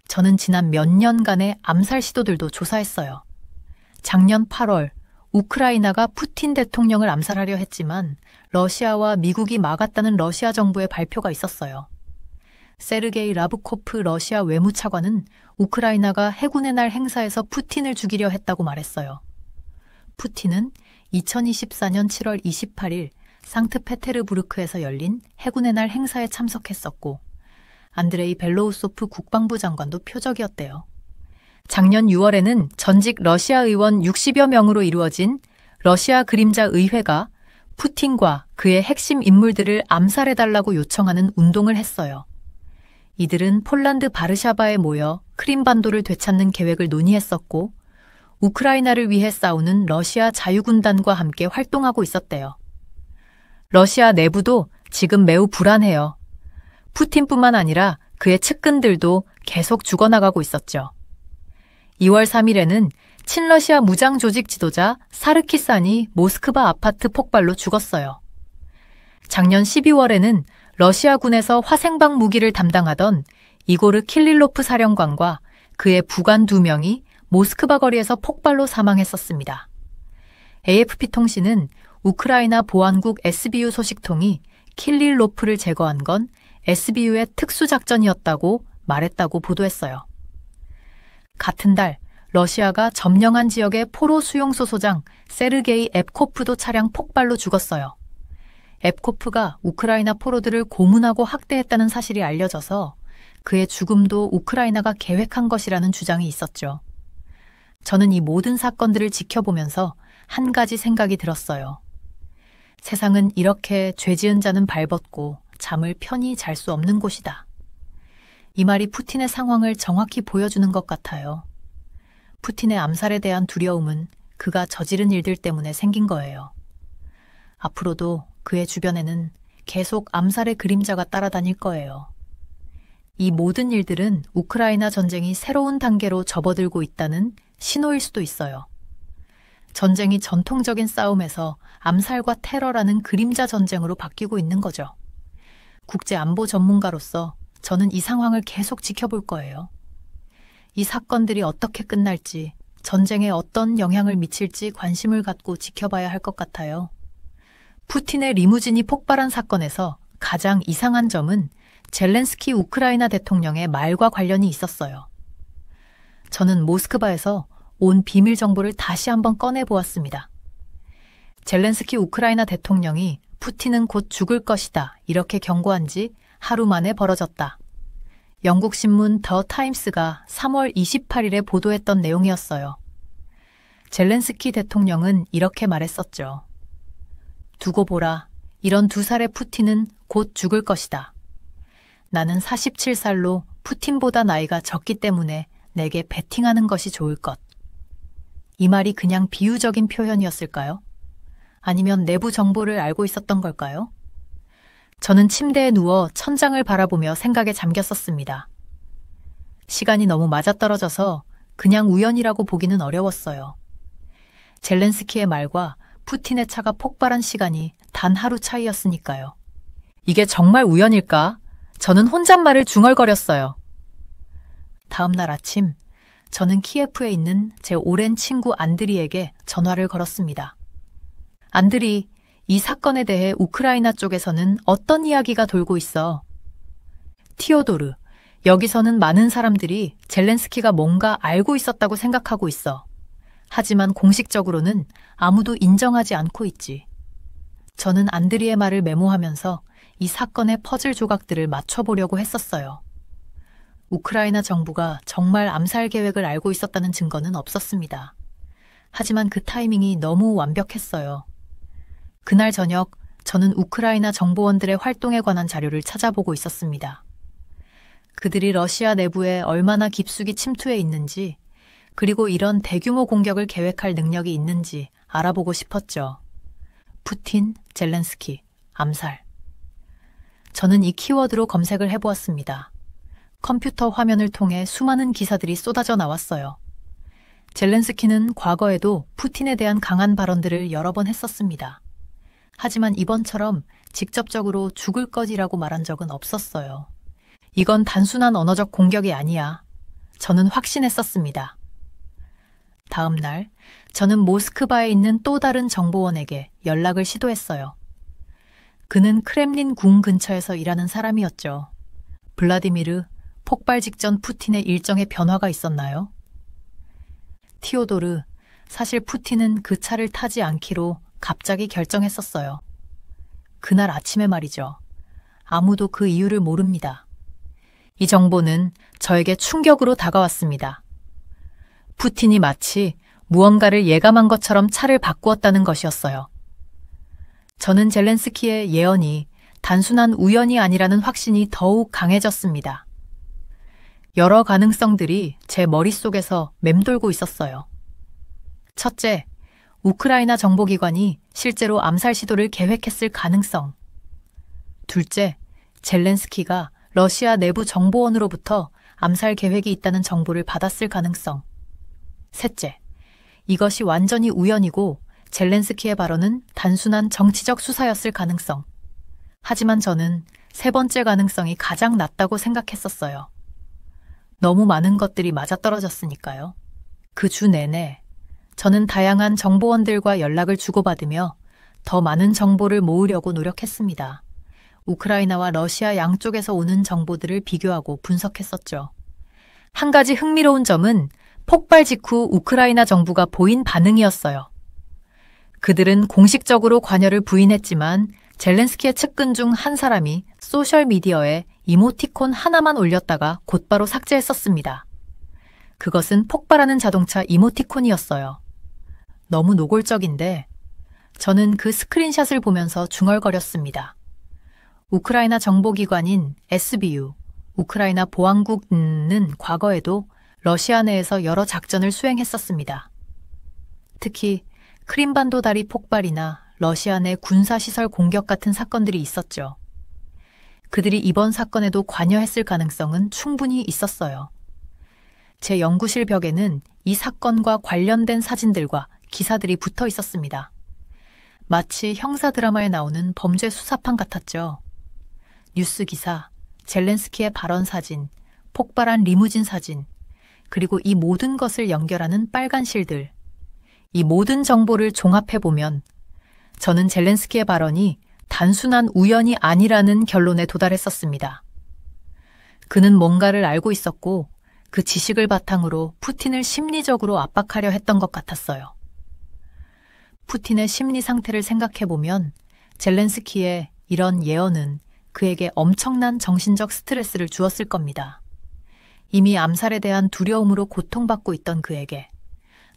저는 지난 몇 년간의 암살 시도들도 조사했어요. 작년 8월 우크라이나가 푸틴 대통령을 암살하려 했지만 러시아와 미국이 막았다는 러시아 정부의 발표가 있었어요. 세르게이 라브코프 러시아 외무차관은 우크라이나가 해군의 날 행사에서 푸틴을 죽이려 했다고 말했어요. 푸틴은 2024년 7월 28일 상트페테르부르크에서 열린 해군의 날 행사에 참석했었고 안드레이 벨로우소프 국방부 장관도 표적이었대요. 작년 6월에는 전직 러시아 의원 60여 명으로 이루어진 러시아 그림자 의회가 푸틴과 그의 핵심 인물들을 암살해달라고 요청하는 운동을 했어요. 이들은 폴란드 바르샤바에 모여 크림반도를 되찾는 계획을 논의했었고 우크라이나를 위해 싸우는 러시아 자유군단과 함께 활동하고 있었대요. 러시아 내부도 지금 매우 불안해요. 푸틴뿐만 아니라 그의 측근들도 계속 죽어나가고 있었죠. 2월 3일에는 친러시아 무장 조직 지도자 사르키산이 모스크바 아파트 폭발로 죽었어요. 작년 12월에는 러시아군에서 화생방 무기를 담당하던 이고르 킬릴로프 사령관과 그의 부관 2명이 모스크바 거리에서 폭발로 사망했었습니다. AFP 통신은 우크라이나 보안국 SBU 소식통이 킬릴로프를 제거한 건 SBU의 특수작전이었다고 말했다고 보도했어요. 같은 달 러시아가 점령한 지역의 포로 수용소 소장 세르게이 앱코프도 차량 폭발로 죽었어요. 앱코프가 우크라이나 포로들을 고문하고 학대했다는 사실이 알려져서 그의 죽음도 우크라이나가 계획한 것이라는 주장이 있었죠. 저는 이 모든 사건들을 지켜보면서 한 가지 생각이 들었어요. 세상은 이렇게 죄 지은 자는 발벗고 잠을 편히 잘 수 없는 곳이다. 이 말이 푸틴의 상황을 정확히 보여주는 것 같아요. 푸틴의 암살에 대한 두려움은 그가 저지른 일들 때문에 생긴 거예요. 앞으로도 그의 주변에는 계속 암살의 그림자가 따라다닐 거예요. 이 모든 일들은 우크라이나 전쟁이 새로운 단계로 접어들고 있다는 신호일 수도 있어요. 전쟁이 전통적인 싸움에서 암살과 테러라는 그림자 전쟁으로 바뀌고 있는 거죠. 국제안보 전문가로서 저는 이 상황을 계속 지켜볼 거예요. 이 사건들이 어떻게 끝날지, 전쟁에 어떤 영향을 미칠지 관심을 갖고 지켜봐야 할 것 같아요. 푸틴의 리무진이 폭발한 사건에서 가장 이상한 점은 젤렌스키 우크라이나 대통령의 말과 관련이 있었어요. 저는 모스크바에서 온 비밀 정보를 다시 한번 꺼내보았습니다. 젤렌스키 우크라이나 대통령이 푸틴은 곧 죽을 것이다 이렇게 경고한 지 하루 만에 벌어졌다. 영국 신문 더 타임스가 3월 28일에 보도했던 내용이었어요. 젤렌스키 대통령은 이렇게 말했었죠. 두고 보라. 이런 2살의 푸틴은 곧 죽을 것이다. 나는 47살로 푸틴보다 나이가 적기 때문에 내게 베팅하는 것이 좋을 것. 이 말이 그냥 비유적인 표현이었을까요? 아니면 내부 정보를 알고 있었던 걸까요? 저는 침대에 누워 천장을 바라보며 생각에 잠겼었습니다. 시간이 너무 맞아떨어져서 그냥 우연이라고 보기는 어려웠어요. 젤렌스키의 말과 푸틴의 차가 폭발한 시간이 단 하루 차이였으니까요. 이게 정말 우연일까? 저는 혼잣말을 중얼거렸어요. 다음 날 아침, 저는 키예프에 있는 제 오랜 친구 안드리에게 전화를 걸었습니다. 안드리, 이 사건에 대해 우크라이나 쪽에서는 어떤 이야기가 돌고 있어? 티오도르, 여기서는 많은 사람들이 젤렌스키가 뭔가 알고 있었다고 생각하고 있어. 하지만 공식적으로는 아무도 인정하지 않고 있지. 저는 안드리의 말을 메모하면서 이 사건의 퍼즐 조각들을 맞춰보려고 했었어요. 우크라이나 정부가 정말 암살 계획을 알고 있었다는 증거는 없었습니다. 하지만 그 타이밍이 너무 완벽했어요. 그날 저녁 저는 우크라이나 정보원들의 활동에 관한 자료를 찾아보고 있었습니다. 그들이 러시아 내부에 얼마나 깊숙이 침투해 있는지, 그리고 이런 대규모 공격을 계획할 능력이 있는지 알아보고 싶었죠. 푸틴, 젤렌스키, 암살. 저는 이 키워드로 검색을 해보았습니다. 컴퓨터 화면을 통해 수많은 기사들이 쏟아져 나왔어요. 젤렌스키는 과거에도 푸틴에 대한 강한 발언들을 여러 번 했었습니다. 하지만 이번처럼 직접적으로 죽을 것이라고 말한 적은 없었어요. 이건 단순한 언어적 공격이 아니야. 저는 확신했었습니다. 다음 날, 저는 모스크바에 있는 또 다른 정보원에게 연락을 시도했어요. 그는 크렘린 궁 근처에서 일하는 사람이었죠. 블라디미르, 폭발 직전 푸틴의 일정에 변화가 있었나요? 티오도르, 사실 푸틴은 그 차를 타지 않기로 갑자기 결정했었어요. 그날 아침에 말이죠. 아무도 그 이유를 모릅니다. 이 정보는 저에게 충격으로 다가왔습니다. 푸틴이 마치 무언가를 예감한 것처럼 차를 바꾸었다는 것이었어요. 저는 젤렌스키의 예언이 단순한 우연이 아니라는 확신이 더욱 강해졌습니다. 여러 가능성들이 제 머릿속에서 맴돌고 있었어요. 첫째, 우크라이나 정보기관이 실제로 암살 시도를 계획했을 가능성. 둘째, 젤렌스키가 러시아 내부 정보원으로부터 암살 계획이 있다는 정보를 받았을 가능성. 셋째, 이것이 완전히 우연이고 젤렌스키의 발언은 단순한 정치적 수사였을 가능성. 하지만 저는 세 번째 가능성이 가장 낮다고 생각했었어요. 너무 많은 것들이 맞아떨어졌으니까요. 그 주 내내 저는 다양한 정보원들과 연락을 주고받으며 더 많은 정보를 모으려고 노력했습니다. 우크라이나와 러시아 양쪽에서 오는 정보들을 비교하고 분석했었죠. 한 가지 흥미로운 점은 폭발 직후 우크라이나 정부가 보인 반응이었어요. 그들은 공식적으로 관여를 부인했지만 젤렌스키의 측근 중 한 사람이 소셜미디어에 이모티콘 하나만 올렸다가 곧바로 삭제했었습니다. 그것은 폭발하는 자동차 이모티콘이었어요. 너무 노골적인데 저는 그 스크린샷을 보면서 중얼거렸습니다. 우크라이나 정보기관인 SBU, 우크라이나 보안국은 과거에도 러시아 내에서 여러 작전을 수행했었습니다. 특히 크림반도 다리 폭발이나 러시아 내 군사시설 공격 같은 사건들이 있었죠. 그들이 이번 사건에도 관여했을 가능성은 충분히 있었어요. 제 연구실 벽에는 이 사건과 관련된 사진들과 기사들이 붙어 있었습니다. 마치 형사 드라마에 나오는 범죄 수사판 같았죠. 뉴스 기사, 젤렌스키의 발언 사진, 폭발한 리무진 사진, 그리고 이 모든 것을 연결하는 빨간 실들. 이 모든 정보를 종합해보면 저는 젤렌스키의 발언이 단순한 우연이 아니라는 결론에 도달했었습니다. 그는 뭔가를 알고 있었고 그 지식을 바탕으로 푸틴을 심리적으로 압박하려 했던 것 같았어요. 푸틴의 심리 상태를 생각해보면 젤렌스키의 이런 예언은 그에게 엄청난 정신적 스트레스를 주었을 겁니다. 이미 암살에 대한 두려움으로 고통받고 있던 그에게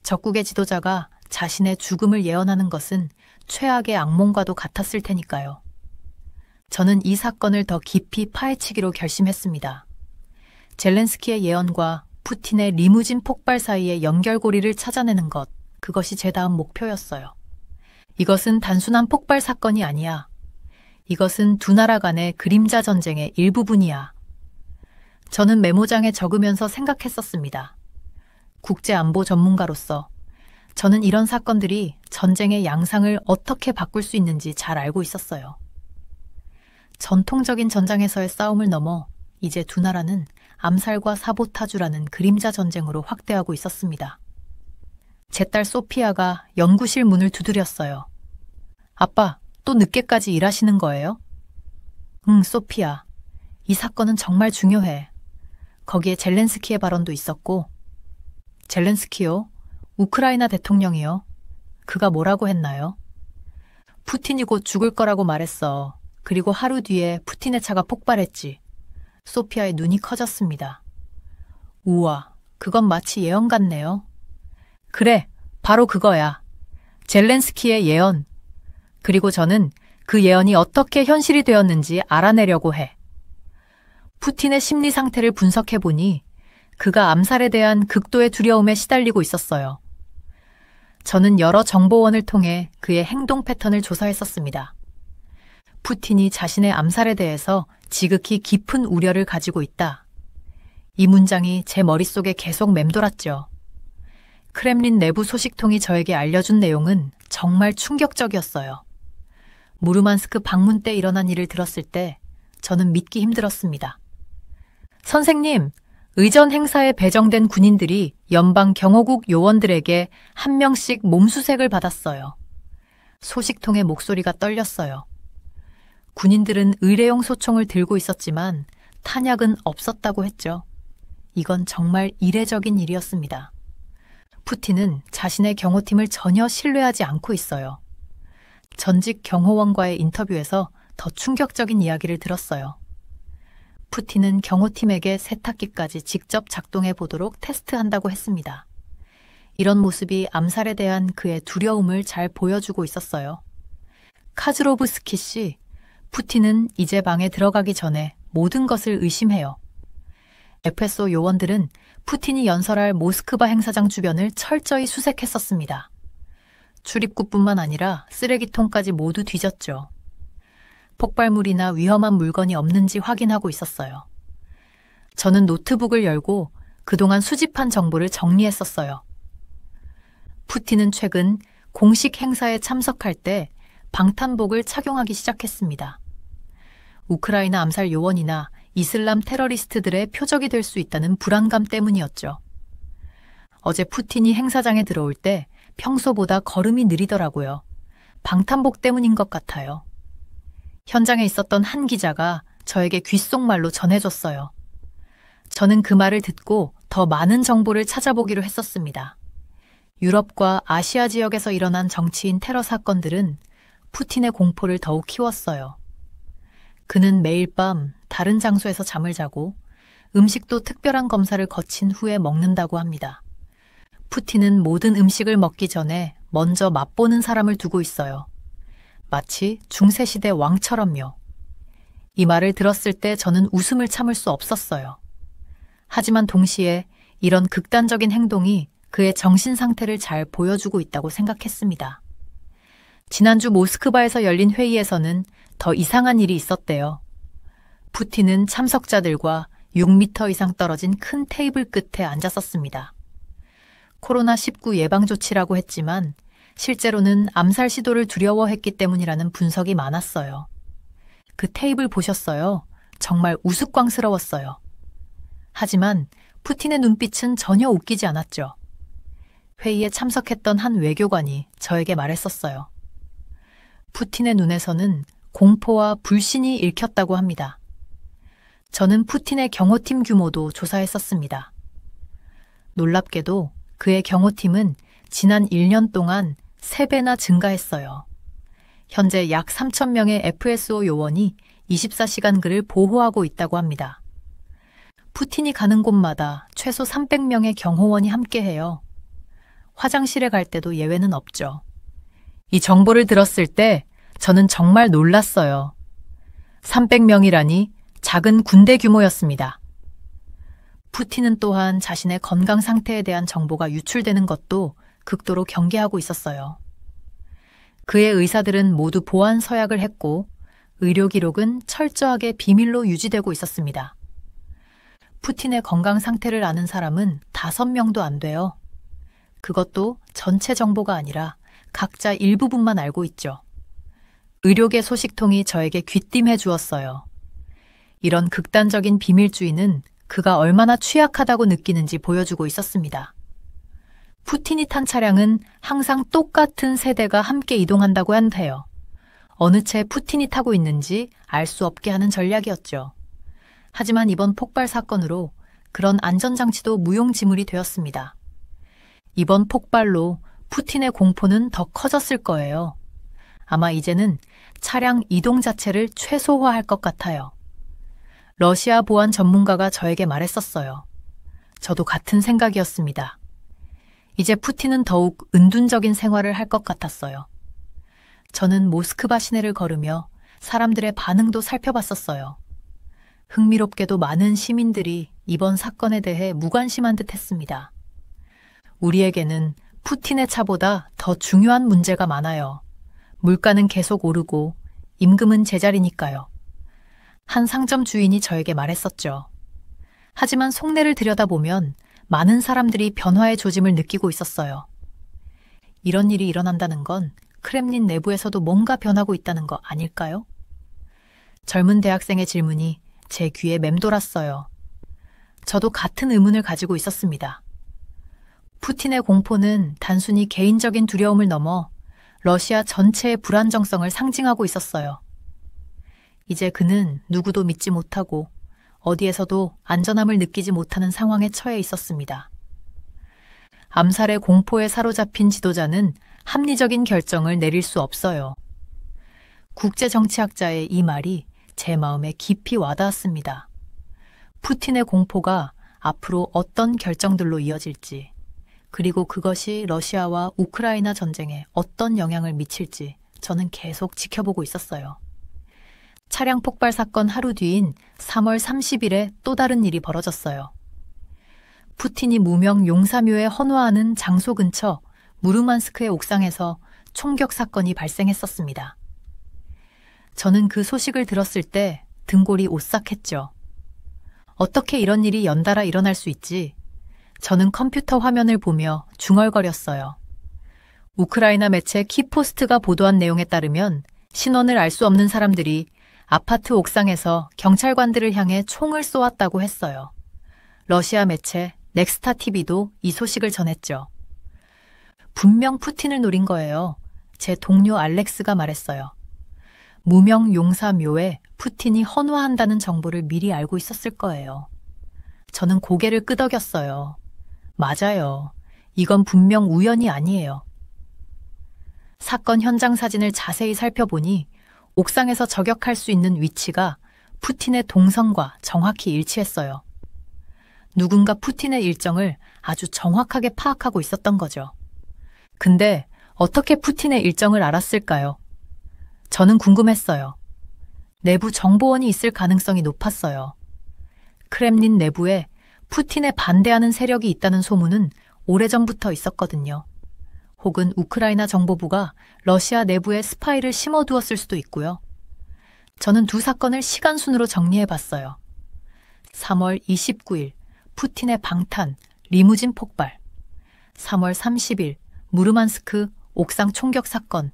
적국의 지도자가 자신의 죽음을 예언하는 것은 최악의 악몽과도 같았을 테니까요. 저는 이 사건을 더 깊이 파헤치기로 결심했습니다. 젤렌스키의 예언과 푸틴의 리무진 폭발 사이의 연결고리를 찾아내는 것, 그것이 제 다음 목표였어요. 이것은 단순한 폭발 사건이 아니야. 이것은 두 나라 간의 그림자 전쟁의 일부분이야. 저는 메모장에 적으면서 생각했었습니다. 국제안보 전문가로서 저는 이런 사건들이 전쟁의 양상을 어떻게 바꿀 수 있는지 잘 알고 있었어요. 전통적인 전장에서의 싸움을 넘어 이제 두 나라는 암살과 사보타주라는 그림자 전쟁으로 확대하고 있었습니다. 제 딸 소피아가 연구실 문을 두드렸어요. 아빠, 또 늦게까지 일하시는 거예요? 응, 소피아. 이 사건은 정말 중요해. 거기에 젤렌스키의 발언도 있었고. 젤렌스키요? 우크라이나 대통령이요? 그가 뭐라고 했나요? 푸틴이 곧 죽을 거라고 말했어. 그리고 하루 뒤에 푸틴의 차가 폭발했지. 소피아의 눈이 커졌습니다. 우와, 그건 마치 예언 같네요. 그래, 바로 그거야. 젤렌스키의 예언. 그리고 저는 그 예언이 어떻게 현실이 되었는지 알아내려고 해. 푸틴의 심리 상태를 분석해보니 그가 암살에 대한 극도의 두려움에 시달리고 있었어요. 저는 여러 정보원을 통해 그의 행동 패턴을 조사했었습니다. 푸틴이 자신의 암살에 대해서 지극히 깊은 우려를 가지고 있다. 이 문장이 제 머릿속에 계속 맴돌았죠. 크렘린 내부 소식통이 저에게 알려준 내용은 정말 충격적이었어요. 무르만스크 방문 때 일어난 일을 들었을 때 저는 믿기 힘들었습니다. 선생님, 의전 행사에 배정된 군인들이 연방 경호국 요원들에게 한 명씩 몸수색을 받았어요. 소식통의 목소리가 떨렸어요. 군인들은 의뢰용 소총을 들고 있었지만 탄약은 없었다고 했죠. 이건 정말 이례적인 일이었습니다. 푸틴은 자신의 경호팀을 전혀 신뢰하지 않고 있어요. 전직 경호원과의 인터뷰에서 더 충격적인 이야기를 들었어요. 푸틴은 경호팀에게 세탁기까지 직접 작동해 보도록 테스트한다고 했습니다. 이런 모습이 암살에 대한 그의 두려움을 잘 보여주고 있었어요. 카즈로브스키 씨, 푸틴은 이제 방에 들어가기 전에 모든 것을 의심해요. FSO 요원들은 푸틴이 연설할 모스크바 행사장 주변을 철저히 수색했었습니다. 출입구뿐만 아니라 쓰레기통까지 모두 뒤졌죠. 폭발물이나 위험한 물건이 없는지 확인하고 있었어요. 저는 노트북을 열고 그동안 수집한 정보를 정리했었어요. 푸틴은 최근 공식 행사에 참석할 때 방탄복을 착용하기 시작했습니다. 우크라이나 암살 요원이나 이슬람 테러리스트들의 표적이 될 수 있다는 불안감 때문이었죠. 어제 푸틴이 행사장에 들어올 때 평소보다 걸음이 느리더라고요. 방탄복 때문인 것 같아요. 현장에 있었던 한 기자가 저에게 귓속말로 전해줬어요. 저는 그 말을 듣고 더 많은 정보를 찾아보기로 했었습니다. 유럽과 아시아 지역에서 일어난 정치인 테러 사건들은 푸틴의 공포를 더욱 키웠어요. 그는 매일 밤 다른 장소에서 잠을 자고 음식도 특별한 검사를 거친 후에 먹는다고 합니다. 푸틴은 모든 음식을 먹기 전에 먼저 맛보는 사람을 두고 있어요. 마치 중세시대 왕처럼요. 이 말을 들었을 때 저는 웃음을 참을 수 없었어요. 하지만 동시에 이런 극단적인 행동이 그의 정신 상태를 잘 보여주고 있다고 생각했습니다. 지난주 모스크바에서 열린 회의에서는 더 이상한 일이 있었대요. 푸틴은 참석자들과 6m 이상 떨어진 큰 테이블 끝에 앉았었습니다. 코로나19 예방 조치라고 했지만 실제로는 암살 시도를 두려워했기 때문이라는 분석이 많았어요. 그 테이블 보셨어요? 정말 우스꽝스러웠어요. 하지만 푸틴의 눈빛은 전혀 웃기지 않았죠. 회의에 참석했던 한 외교관이 저에게 말했었어요. 푸틴의 눈에서는 공포와 불신이 읽혔다고 합니다. 저는 푸틴의 경호팀 규모도 조사했었습니다. 놀랍게도 그의 경호팀은 지난 1년 동안 3배나 증가했어요. 현재 약 3,000명의 FSO 요원이 24시간 그를 보호하고 있다고 합니다. 푸틴이 가는 곳마다 최소 300명의 경호원이 함께해요. 화장실에 갈 때도 예외는 없죠. 이 정보를 들었을 때 저는 정말 놀랐어요. 300명이라니 작은 군대 규모였습니다. 푸틴은 또한 자신의 건강 상태에 대한 정보가 유출되는 것도 극도로 경계하고 있었어요. 그의 의사들은 모두 보안 서약을 했고 의료 기록은 철저하게 비밀로 유지되고 있었습니다. 푸틴의 건강 상태를 아는 사람은 5명도 안 돼요. 그것도 전체 정보가 아니라 각자 일부분만 알고 있죠. 의료계 소식통이 저에게 귀띔해 주었어요. 이런 극단적인 비밀주의는 그가 얼마나 취약하다고 느끼는지 보여주고 있었습니다. 푸틴이 탄 차량은 항상 똑같은 세대가 함께 이동한다고 한대요. 어느 채 푸틴이 타고 있는지 알 수 없게 하는 전략이었죠. 하지만 이번 폭발 사건으로 그런 안전장치도 무용지물이 되었습니다. 이번 폭발로 푸틴의 공포는 더 커졌을 거예요. 아마 이제는 차량 이동 자체를 최소화할 것 같아요. 러시아 보안 전문가가 저에게 말했었어요. 저도 같은 생각이었습니다. 이제 푸틴은 더욱 은둔적인 생활을 할 것 같았어요. 저는 모스크바 시내를 걸으며 사람들의 반응도 살펴봤었어요. 흥미롭게도 많은 시민들이 이번 사건에 대해 무관심한 듯 했습니다. 우리에게는 푸틴의 차보다 더 중요한 문제가 많아요. 물가는 계속 오르고 임금은 제자리니까요. 한 상점 주인이 저에게 말했었죠. 하지만 속내를 들여다보면 많은 사람들이 변화의 조짐을 느끼고 있었어요. 이런 일이 일어난다는 건 크렘린 내부에서도 뭔가 변하고 있다는 거 아닐까요? 젊은 대학생의 질문이 제 귀에 맴돌았어요. 저도 같은 의문을 가지고 있었습니다. 푸틴의 공포는 단순히 개인적인 두려움을 넘어 러시아 전체의 불안정성을 상징하고 있었어요. 이제 그는 누구도 믿지 못하고 어디에서도 안전함을 느끼지 못하는 상황에 처해 있었습니다. 암살의 공포에 사로잡힌 지도자는 합리적인 결정을 내릴 수 없어요. 국제정치학자의 이 말이 제 마음에 깊이 와닿았습니다. 푸틴의 공포가 앞으로 어떤 결정들로 이어질지, 그리고 그것이 러시아와 우크라이나 전쟁에 어떤 영향을 미칠지 저는 계속 지켜보고 있었어요. 차량 폭발 사건 하루 뒤인 3월 30일에 또 다른 일이 벌어졌어요. 푸틴이 무명 용사묘에 헌화하는 장소 근처 무르만스크의 옥상에서 총격 사건이 발생했었습니다. 저는 그 소식을 들었을 때 등골이 오싹했죠. 어떻게 이런 일이 연달아 일어날 수 있지? 저는 컴퓨터 화면을 보며 중얼거렸어요. 우크라이나 매체 키포스트가 보도한 내용에 따르면 신원을 알 수 없는 사람들이 아파트 옥상에서 경찰관들을 향해 총을 쏘았다고 했어요. 러시아 매체 넥스타 TV도 이 소식을 전했죠. 분명 푸틴을 노린 거예요. 제 동료 알렉스가 말했어요. 무명 용사 묘에 푸틴이 헌화한다는 정보를 미리 알고 있었을 거예요. 저는 고개를 끄덕였어요. 맞아요. 이건 분명 우연이 아니에요. 사건 현장 사진을 자세히 살펴보니 옥상에서 저격할 수 있는 위치가 푸틴의 동선과 정확히 일치했어요. 누군가 푸틴의 일정을 아주 정확하게 파악하고 있었던 거죠. 근데 어떻게 푸틴의 일정을 알았을까요? 저는 궁금했어요. 내부 정보원이 있을 가능성이 높았어요. 크렘린 내부에 푸틴에 반대하는 세력이 있다는 소문은 오래전부터 있었거든요. 혹은 우크라이나 정보부가 러시아 내부에 스파이를 심어두었을 수도 있고요. 저는 두 사건을 시간순으로 정리해봤어요. 3월 29일 푸틴의 방탄, 리무진 폭발. 3월 30일 무르만스크 옥상 총격 사건.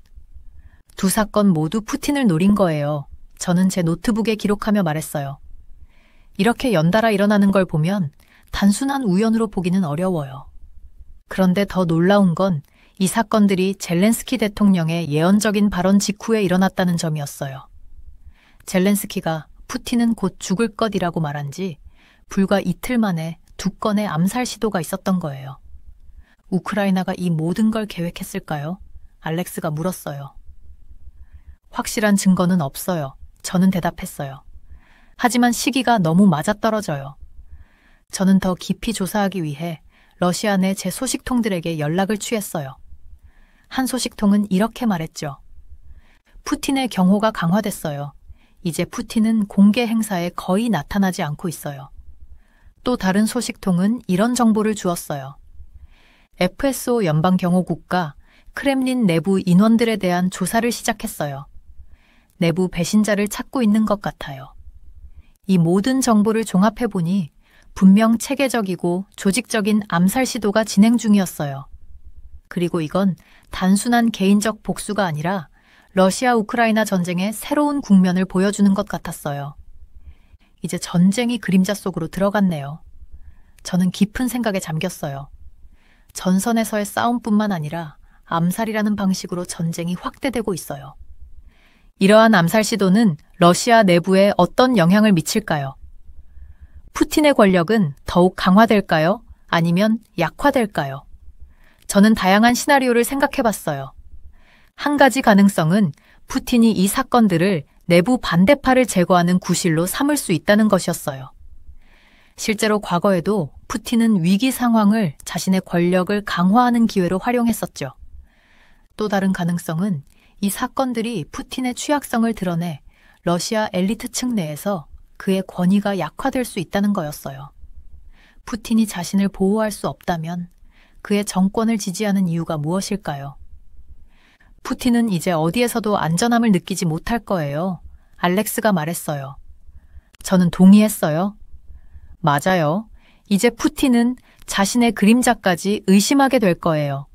두 사건 모두 푸틴을 노린 거예요. 저는 제 노트북에 기록하며 말했어요. 이렇게 연달아 일어나는 걸 보면 단순한 우연으로 보기는 어려워요. 그런데 더 놀라운 건 이 사건들이 젤렌스키 대통령의 예언적인 발언 직후에 일어났다는 점이었어요. 젤렌스키가 푸틴은 곧 죽을 것이라고 말한 지 불과 이틀 만에 두 건의 암살 시도가 있었던 거예요. 우크라이나가 이 모든 걸 계획했을까요? 알렉스가 물었어요. 확실한 증거는 없어요. 저는 대답했어요. 하지만 시기가 너무 맞아떨어져요. 저는 더 깊이 조사하기 위해 러시아 내 제 소식통들에게 연락을 취했어요. 한 소식통은 이렇게 말했죠. 푸틴의 경호가 강화됐어요. 이제 푸틴은 공개 행사에 거의 나타나지 않고 있어요. 또 다른 소식통은 이런 정보를 주었어요. FSO 연방경호국가 크렘린 내부 인원들에 대한 조사를 시작했어요. 내부 배신자를 찾고 있는 것 같아요. 이 모든 정보를 종합해보니 분명 체계적이고 조직적인 암살 시도가 진행 중이었어요. 그리고 이건 단순한 개인적 복수가 아니라 러시아 우크라이나 전쟁의 새로운 국면을 보여주는 것 같았어요. 이제 전쟁이 그림자 속으로 들어갔네요. 저는 깊은 생각에 잠겼어요. 전선에서의 싸움뿐만 아니라 암살이라는 방식으로 전쟁이 확대되고 있어요. 이러한 암살 시도는 러시아 내부에 어떤 영향을 미칠까요? 푸틴의 권력은 더욱 강화될까요? 아니면 약화될까요? 저는 다양한 시나리오를 생각해봤어요. 한 가지 가능성은 푸틴이 이 사건들을 내부 반대파를 제거하는 구실로 삼을 수 있다는 것이었어요. 실제로 과거에도 푸틴은 위기 상황을 자신의 권력을 강화하는 기회로 활용했었죠. 또 다른 가능성은 이 사건들이 푸틴의 취약성을 드러내 러시아 엘리트층 내에서 그의 권위가 약화될 수 있다는 거였어요. 푸틴이 자신을 보호할 수 없다면 그의 정권을 지지하는 이유가 무엇일까요? 푸틴은 이제 어디에서도 안전함을 느끼지 못할 거예요. 알렉스가 말했어요. 저는 동의했어요. 맞아요. 이제 푸틴은 자신의 그림자까지 의심하게 될 거예요.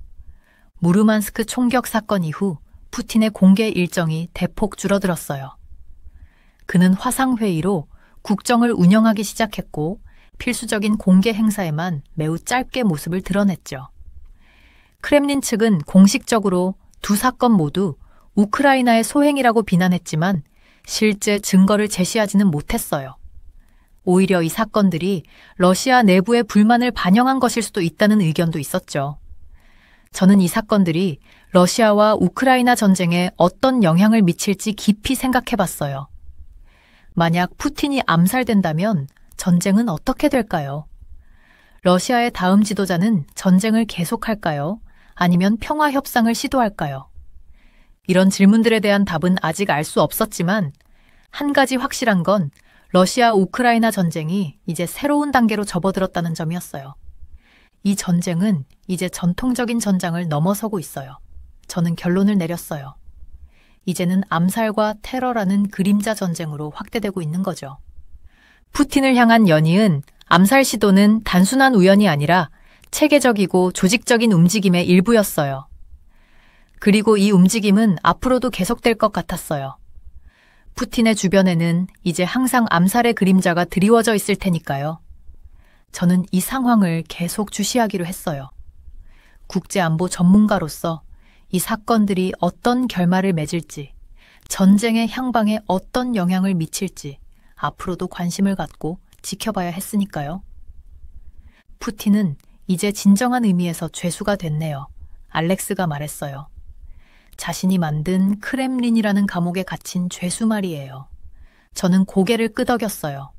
무르만스크 총격 사건 이후 푸틴의 공개 일정이 대폭 줄어들었어요. 그는 화상회의로 국정을 운영하기 시작했고 필수적인 공개 행사에만 매우 짧게 모습을 드러냈죠. 크렘린 측은 공식적으로 두 사건 모두 우크라이나의 소행이라고 비난했지만 실제 증거를 제시하지는 못했어요. 오히려 이 사건들이 러시아 내부의 불만을 반영한 것일 수도 있다는 의견도 있었죠. 저는 이 사건들이 러시아와 우크라이나 전쟁에 어떤 영향을 미칠지 깊이 생각해 봤어요. 만약 푸틴이 암살된다면 전쟁은 어떻게 될까요? 러시아의 다음 지도자는 전쟁을 계속할까요? 아니면 평화 협상을 시도할까요? 이런 질문들에 대한 답은 아직 알 수 없었지만 한 가지 확실한 건 러시아 우크라이나 전쟁이 이제 새로운 단계로 접어들었다는 점이었어요. 이 전쟁은 이제 전통적인 전장을 넘어서고 있어요. 저는 결론을 내렸어요. 이제는 암살과 테러라는 그림자 전쟁으로 확대되고 있는 거죠. 푸틴을 향한 연이은 암살 시도는 단순한 우연이 아니라 체계적이고 조직적인 움직임의 일부였어요. 그리고 이 움직임은 앞으로도 계속될 것 같았어요. 푸틴의 주변에는 이제 항상 암살의 그림자가 드리워져 있을 테니까요. 저는 이 상황을 계속 주시하기로 했어요. 국제안보 전문가로서 이 사건들이 어떤 결말을 맺을지, 전쟁의 향방에 어떤 영향을 미칠지 앞으로도 관심을 갖고 지켜봐야 했으니까요. 푸틴은 이제 진정한 의미에서 죄수가 됐네요. 알렉스가 말했어요. 자신이 만든 크렘린이라는 감옥에 갇힌 죄수 말이에요. 저는 고개를 끄덕였어요.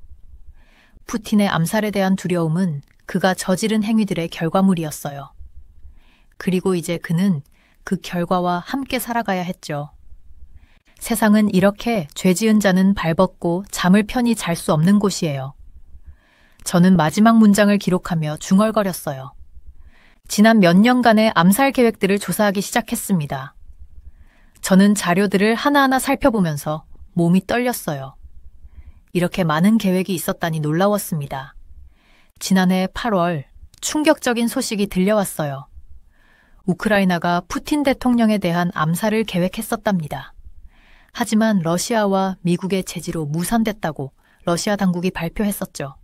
푸틴의 암살에 대한 두려움은 그가 저지른 행위들의 결과물이었어요. 그리고 이제 그는 그 결과와 함께 살아가야 했죠. 세상은 이렇게 죄 지은 자는 발벗고 잠을 편히 잘 수 없는 곳이에요. 저는 마지막 문장을 기록하며 중얼거렸어요. 지난 몇 년간의 암살 계획들을 조사하기 시작했습니다. 저는 자료들을 하나하나 살펴보면서 몸이 떨렸어요. 이렇게 많은 계획이 있었다니 놀라웠습니다. 지난해 8월 충격적인 소식이 들려왔어요. 우크라이나가 푸틴 대통령에 대한 암살을 계획했었답니다. 하지만 러시아와 미국의 제지로 무산됐다고 러시아 당국이 발표했었죠.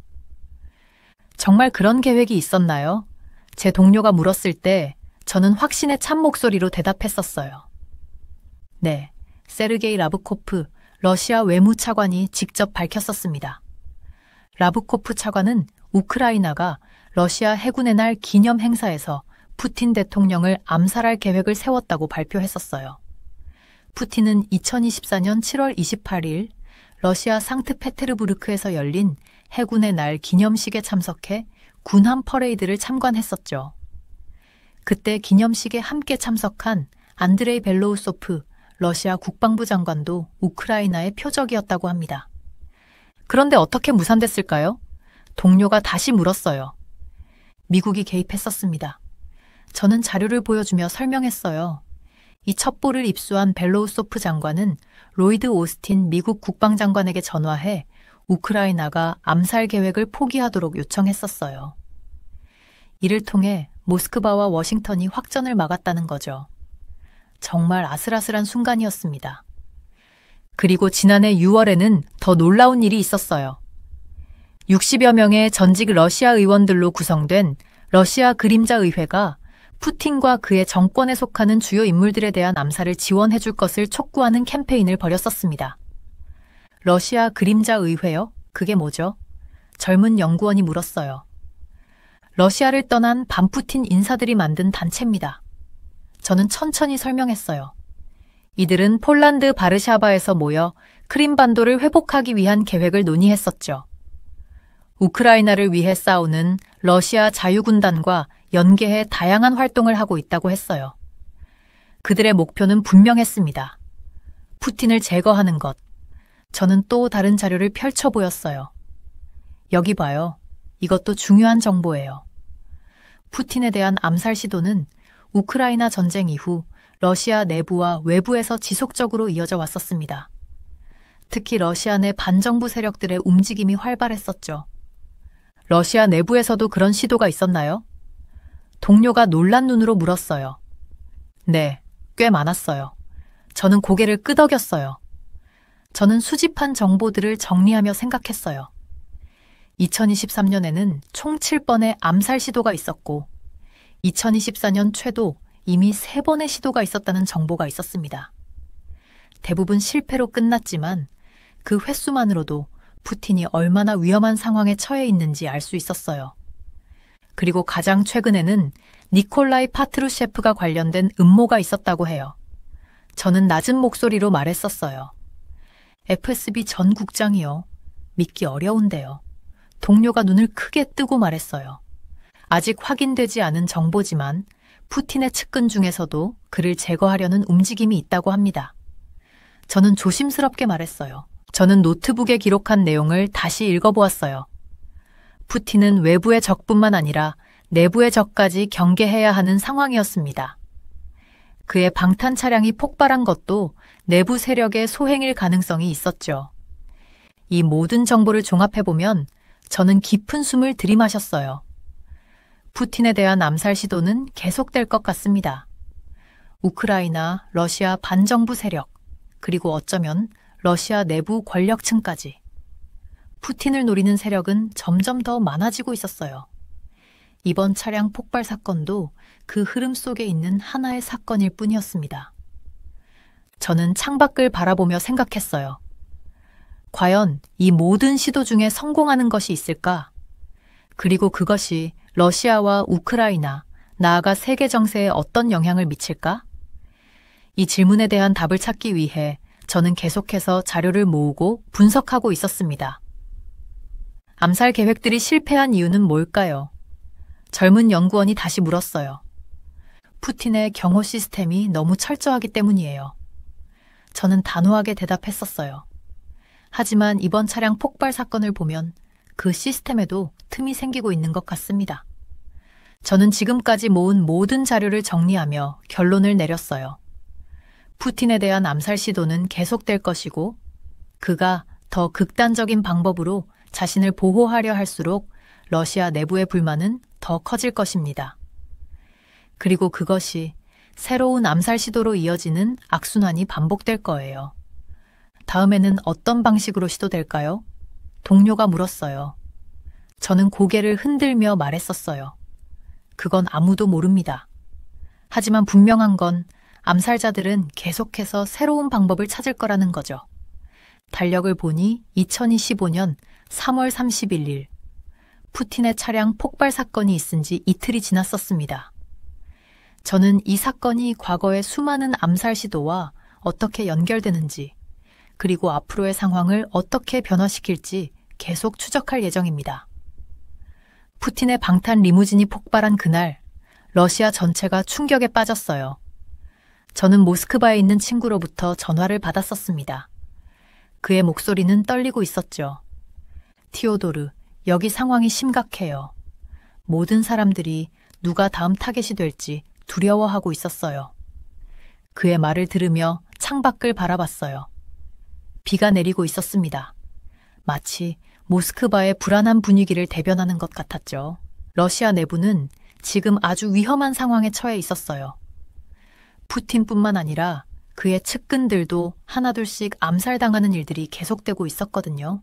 정말 그런 계획이 있었나요? 제 동료가 물었을 때 저는 확신에 찬 목소리로 대답했었어요. 네, 세르게이 라브코프 러시아 외무차관이 직접 밝혔었습니다. 라브코프 차관은 우크라이나가 러시아 해군의 날 기념 행사에서 푸틴 대통령을 암살할 계획을 세웠다고 발표했었어요. 푸틴은 2024년 7월 28일 러시아 상트페테르부르크에서 열린 해군의 날 기념식에 참석해 군함 퍼레이드를 참관했었죠. 그때 기념식에 함께 참석한 안드레이 벨로우소프 러시아 국방부 장관도 우크라이나의 표적이었다고 합니다. 그런데 어떻게 무산됐을까요? 동료가 다시 물었어요. 미국이 개입했었습니다. 저는 자료를 보여주며 설명했어요. 이 첩보를 입수한 벨로우소프 장관은 로이드 오스틴 미국 국방장관에게 전화해 우크라이나가 암살 계획을 포기하도록 요청했었어요. 이를 통해 모스크바와 워싱턴이 확전을 막았다는 거죠. 정말 아슬아슬한 순간이었습니다. 그리고 지난해 6월에는 더 놀라운 일이 있었어요. 60여 명의 전직 러시아 의원들로 구성된 러시아 그림자 의회가 푸틴과 그의 정권에 속하는 주요 인물들에 대한 암살을 지원해 줄 것을 촉구하는 캠페인을 벌였었습니다. 러시아 그림자 의회요? 그게 뭐죠? 젊은 연구원이 물었어요. 러시아를 떠난 반푸틴 인사들이 만든 단체입니다. 저는 천천히 설명했어요. 이들은 폴란드 바르샤바에서 모여 크림반도를 회복하기 위한 계획을 논의했었죠. 우크라이나를 위해 싸우는 러시아 자유군단과 연계해 다양한 활동을 하고 있다고 했어요. 그들의 목표는 분명했습니다. 푸틴을 제거하는 것. 저는 또 다른 자료를 펼쳐 보였어요. 여기 봐요. 이것도 중요한 정보예요. 푸틴에 대한 암살 시도는 우크라이나 전쟁 이후 러시아 내부와 외부에서 지속적으로 이어져 왔었습니다. 특히 러시아 내 반정부 세력들의 움직임이 활발했었죠. 러시아 내부에서도 그런 시도가 있었나요? 동료가 놀란 눈으로 물었어요. 네, 꽤 많았어요. 저는 고개를 끄덕였어요. 저는 수집한 정보들을 정리하며 생각했어요. 2023년에는 총 7번의 암살 시도가 있었고 2024년 최도 이미 3번의 시도가 있었다는 정보가 있었습니다. 대부분 실패로 끝났지만 그 횟수만으로도 푸틴이 얼마나 위험한 상황에 처해 있는지 알 수 있었어요. 그리고 가장 최근에는 니콜라이 파트루셰프가 관련된 음모가 있었다고 해요. 저는 낮은 목소리로 말했었어요. FSB 전 국장이요. 믿기 어려운데요. 동료가 눈을 크게 뜨고 말했어요. 아직 확인되지 않은 정보지만 푸틴의 측근 중에서도 그를 제거하려는 움직임이 있다고 합니다. 저는 조심스럽게 말했어요. 저는 노트북에 기록한 내용을 다시 읽어보았어요. 푸틴은 외부의 적뿐만 아니라 내부의 적까지 경계해야 하는 상황이었습니다. 그의 방탄 차량이 폭발한 것도 내부 세력의 소행일 가능성이 있었죠. 이 모든 정보를 종합해보면 저는 깊은 숨을 들이마셨어요. 푸틴에 대한 암살 시도는 계속될 것 같습니다. 우크라이나, 러시아 반정부 세력, 그리고 어쩌면 러시아 내부 권력층까지. 푸틴을 노리는 세력은 점점 더 많아지고 있었어요. 이번 차량 폭발 사건도 그 흐름 속에 있는 하나의 사건일 뿐이었습니다. 저는 창밖을 바라보며 생각했어요. 과연 이 모든 시도 중에 성공하는 것이 있을까? 그리고 그것이 러시아와 우크라이나, 나아가 세계 정세에 어떤 영향을 미칠까? 이 질문에 대한 답을 찾기 위해 저는 계속해서 자료를 모으고 분석하고 있었습니다. 암살 계획들이 실패한 이유는 뭘까요? 젊은 연구원이 다시 물었어요. 푸틴의 경호 시스템이 너무 철저하기 때문이에요. 저는 단호하게 대답했었어요. 하지만 이번 차량 폭발 사건을 보면 그 시스템에도 틈이 생기고 있는 것 같습니다. 저는 지금까지 모은 모든 자료를 정리하며 결론을 내렸어요. 푸틴에 대한 암살 시도는 계속될 것이고 그가 더 극단적인 방법으로 자신을 보호하려 할수록 러시아 내부의 불만은 더 커질 것입니다. 그리고 그것이 새로운 암살 시도로 이어지는 악순환이 반복될 거예요. 다음에는 어떤 방식으로 시도될까요? 동료가 물었어요. 저는 고개를 흔들며 말했었어요. 그건 아무도 모릅니다. 하지만 분명한 건 암살자들은 계속해서 새로운 방법을 찾을 거라는 거죠. 달력을 보니 2025년 3월 31일, 푸틴의 차량 폭발 사건이 있은 지 이틀이 지났었습니다. 저는 이 사건이 과거의 수많은 암살 시도와 어떻게 연결되는지, 그리고 앞으로의 상황을 어떻게 변화시킬지 계속 추적할 예정입니다. 푸틴의 방탄 리무진이 폭발한 그날, 러시아 전체가 충격에 빠졌어요. 저는 모스크바에 있는 친구로부터 전화를 받았었습니다. 그의 목소리는 떨리고 있었죠. 티오도르, 여기 상황이 심각해요. 모든 사람들이 누가 다음 타겟이 될지 두려워하고 있었어요. 그의 말을 들으며 창밖을 바라봤어요. 비가 내리고 있었습니다. 마치 모스크바의 불안한 분위기를 대변하는 것 같았죠. 러시아 내부는 지금 아주 위험한 상황에 처해 있었어요. 푸틴뿐만 아니라 그의 측근들도 하나둘씩 암살당하는 일들이 계속되고 있었거든요.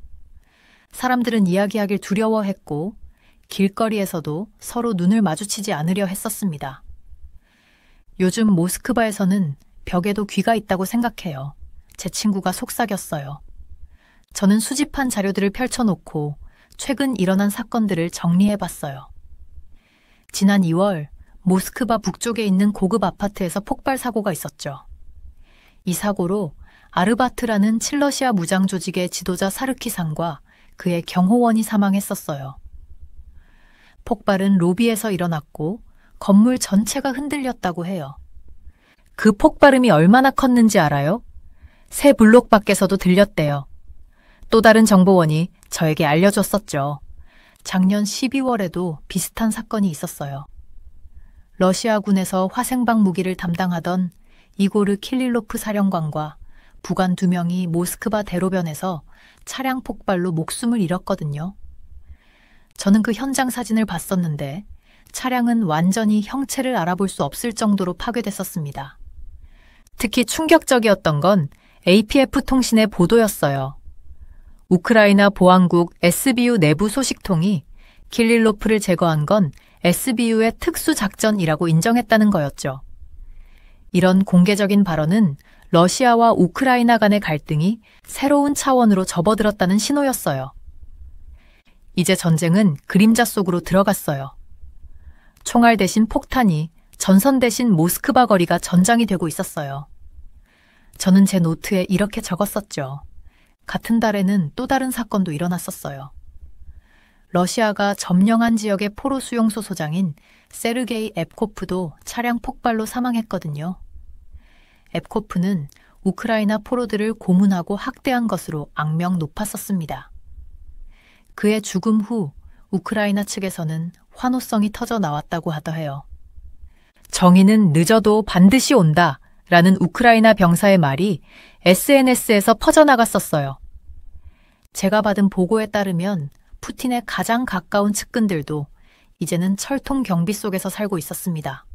사람들은 이야기하길 두려워했고 길거리에서도 서로 눈을 마주치지 않으려 했었습니다. 요즘 모스크바에서는 벽에도 귀가 있다고 생각해요. 제 친구가 속삭였어요. 저는 수집한 자료들을 펼쳐놓고 최근 일어난 사건들을 정리해봤어요. 지난 2월 모스크바 북쪽에 있는 고급 아파트에서 폭발 사고가 있었죠. 이 사고로 아르바트라는 칠러시아 무장 조직의 지도자 사르키산과 그의 경호원이 사망했었어요. 폭발은 로비에서 일어났고 건물 전체가 흔들렸다고 해요. 그 폭발음이 얼마나 컸는지 알아요? 새 블록 밖에서도 들렸대요. 또 다른 정보원이 저에게 알려줬었죠. 작년 12월에도 비슷한 사건이 있었어요. 러시아군에서 화생방 무기를 담당하던 이고르 킬릴로프 사령관과 부관 2명이 모스크바 대로변에서 차량 폭발로 목숨을 잃었거든요. 저는 그 현장 사진을 봤었는데 차량은 완전히 형체를 알아볼 수 없을 정도로 파괴됐었습니다. 특히 충격적이었던 건 APF 통신의 보도였어요. 우크라이나 보안국 SBU 내부 소식통이 킬릴로프를 제거한 건 SBU의 특수작전이라고 인정했다는 거였죠. 이런 공개적인 발언은 러시아와 우크라이나 간의 갈등이 새로운 차원으로 접어들었다는 신호였어요. 이제 전쟁은 그림자 속으로 들어갔어요. 총알 대신 폭탄이, 전선 대신 모스크바 거리가 전장이 되고 있었어요. 저는 제 노트에 이렇게 적었었죠. 같은 달에는 또 다른 사건도 일어났었어요. 러시아가 점령한 지역의 포로 수용소 소장인 세르게이 앱코프도 차량 폭발로 사망했거든요. 앱코프는 우크라이나 포로들을 고문하고 학대한 것으로 악명 높았었습니다. 그의 죽음 후 우크라이나 측에서는 환호성이 터져 나왔다고 하더해요. 정의는 늦어도 반드시 온다 라는 우크라이나 병사의 말이 SNS에서 퍼져나갔었어요. 제가 받은 보고에 따르면 푸틴의 가장 가까운 측근들도 이제는 철통 경비 속에서 살고 있었습니다.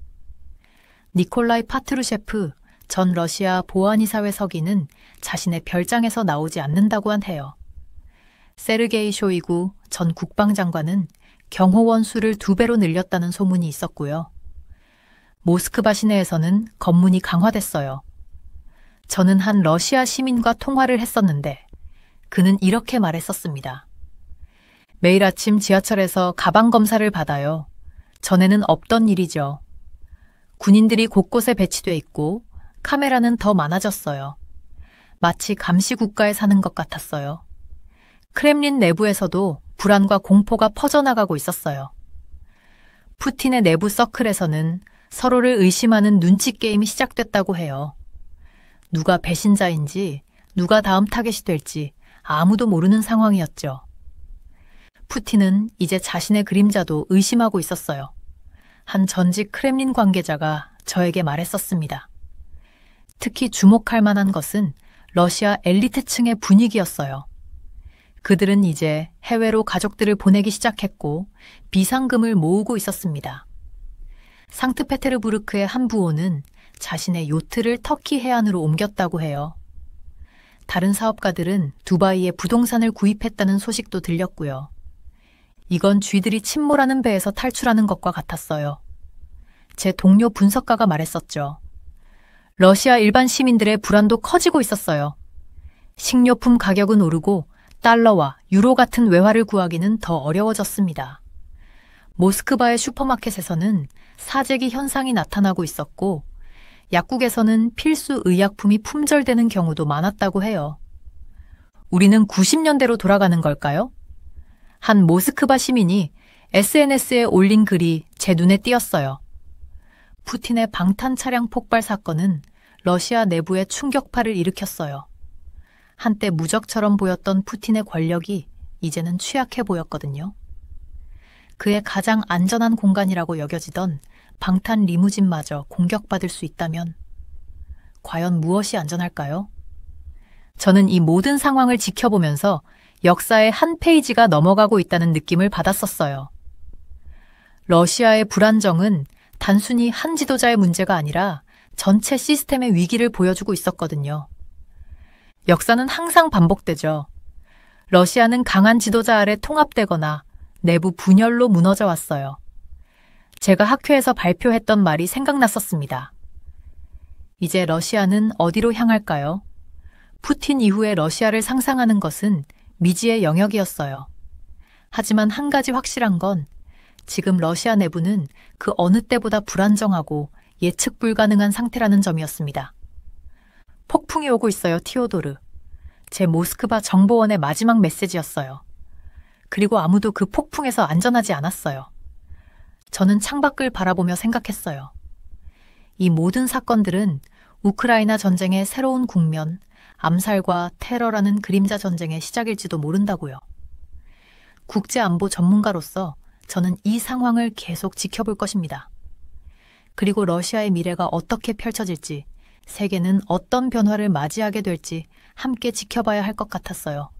니콜라이 파트루셰프 전 러시아 보안이사회 서기는 자신의 별장에서 나오지 않는다고 해요. 세르게이 쇼이구 전 국방장관은 경호원 수를 2배로 늘렸다는 소문이 있었고요. 모스크바 시내에서는 검문이 강화됐어요. 저는 한 러시아 시민과 통화를 했었는데 그는 이렇게 말했었습니다. 매일 아침 지하철에서 가방 검사를 받아요. 전에는 없던 일이죠. 군인들이 곳곳에 배치돼 있고 카메라는 더 많아졌어요. 마치 감시 국가에 사는 것 같았어요. 크렘린 내부에서도 불안과 공포가 퍼져나가고 있었어요. 푸틴의 내부 서클에서는 서로를 의심하는 눈치 게임이 시작됐다고 해요. 누가 배신자인지, 누가 다음 타겟이 될지 아무도 모르는 상황이었죠. 푸틴은 이제 자신의 그림자도 의심하고 있었어요. 한 전직 크렘린 관계자가 저에게 말했었습니다. 특히 주목할 만한 것은 러시아 엘리트층의 분위기였어요. 그들은 이제 해외로 가족들을 보내기 시작했고 비상금을 모으고 있었습니다. 상트페테르부르크의 한 부호는 자신의 요트를 터키 해안으로 옮겼다고 해요. 다른 사업가들은 두바이에 부동산을 구입했다는 소식도 들렸고요. 이건 쥐들이 침몰하는 배에서 탈출하는 것과 같았어요. 제 동료 분석가가 말했었죠. 러시아 일반 시민들의 불안도 커지고 있었어요. 식료품 가격은 오르고 달러와 유로 같은 외화를 구하기는 더 어려워졌습니다. 모스크바의 슈퍼마켓에서는 사재기 현상이 나타나고 있었고 약국에서는 필수 의약품이 품절되는 경우도 많았다고 해요. 우리는 90년대로 돌아가는 걸까요? 한 모스크바 시민이 SNS에 올린 글이 제 눈에 띄었어요. 푸틴의 방탄 차량 폭발 사건은 러시아 내부에 충격파를 일으켰어요. 한때 무적처럼 보였던 푸틴의 권력이 이제는 취약해 보였거든요. 그의 가장 안전한 공간이라고 여겨지던 방탄 리무진마저 공격받을 수 있다면 과연 무엇이 안전할까요? 저는 이 모든 상황을 지켜보면서 역사의 한 페이지가 넘어가고 있다는 느낌을 받았었어요. 러시아의 불안정은 단순히 한 지도자의 문제가 아니라 전체 시스템의 위기를 보여주고 있었거든요. 역사는 항상 반복되죠. 러시아는 강한 지도자 아래 통합되거나 내부 분열로 무너져 왔어요. 제가 학회에서 발표했던 말이 생각났었습니다. 이제 러시아는 어디로 향할까요? 푸틴 이후에 러시아를 상상하는 것은 미지의 영역이었어요. 하지만 한 가지 확실한 건 지금 러시아 내부는 그 어느 때보다 불안정하고 예측 불가능한 상태라는 점이었습니다. 폭풍이 오고 있어요, 티오도르. 제 모스크바 정보원의 마지막 메시지였어요. 그리고 아무도 그 폭풍에서 안전하지 않았어요. 저는 창밖을 바라보며 생각했어요. 이 모든 사건들은 우크라이나 전쟁의 새로운 국면, 암살과 테러라는 그림자 전쟁의 시작일지도 모른다고요. 국제안보 전문가로서 저는 이 상황을 계속 지켜볼 것입니다. 그리고 러시아의 미래가 어떻게 펼쳐질지, 세계는 어떤 변화를 맞이하게 될지 함께 지켜봐야 할 것 같았어요.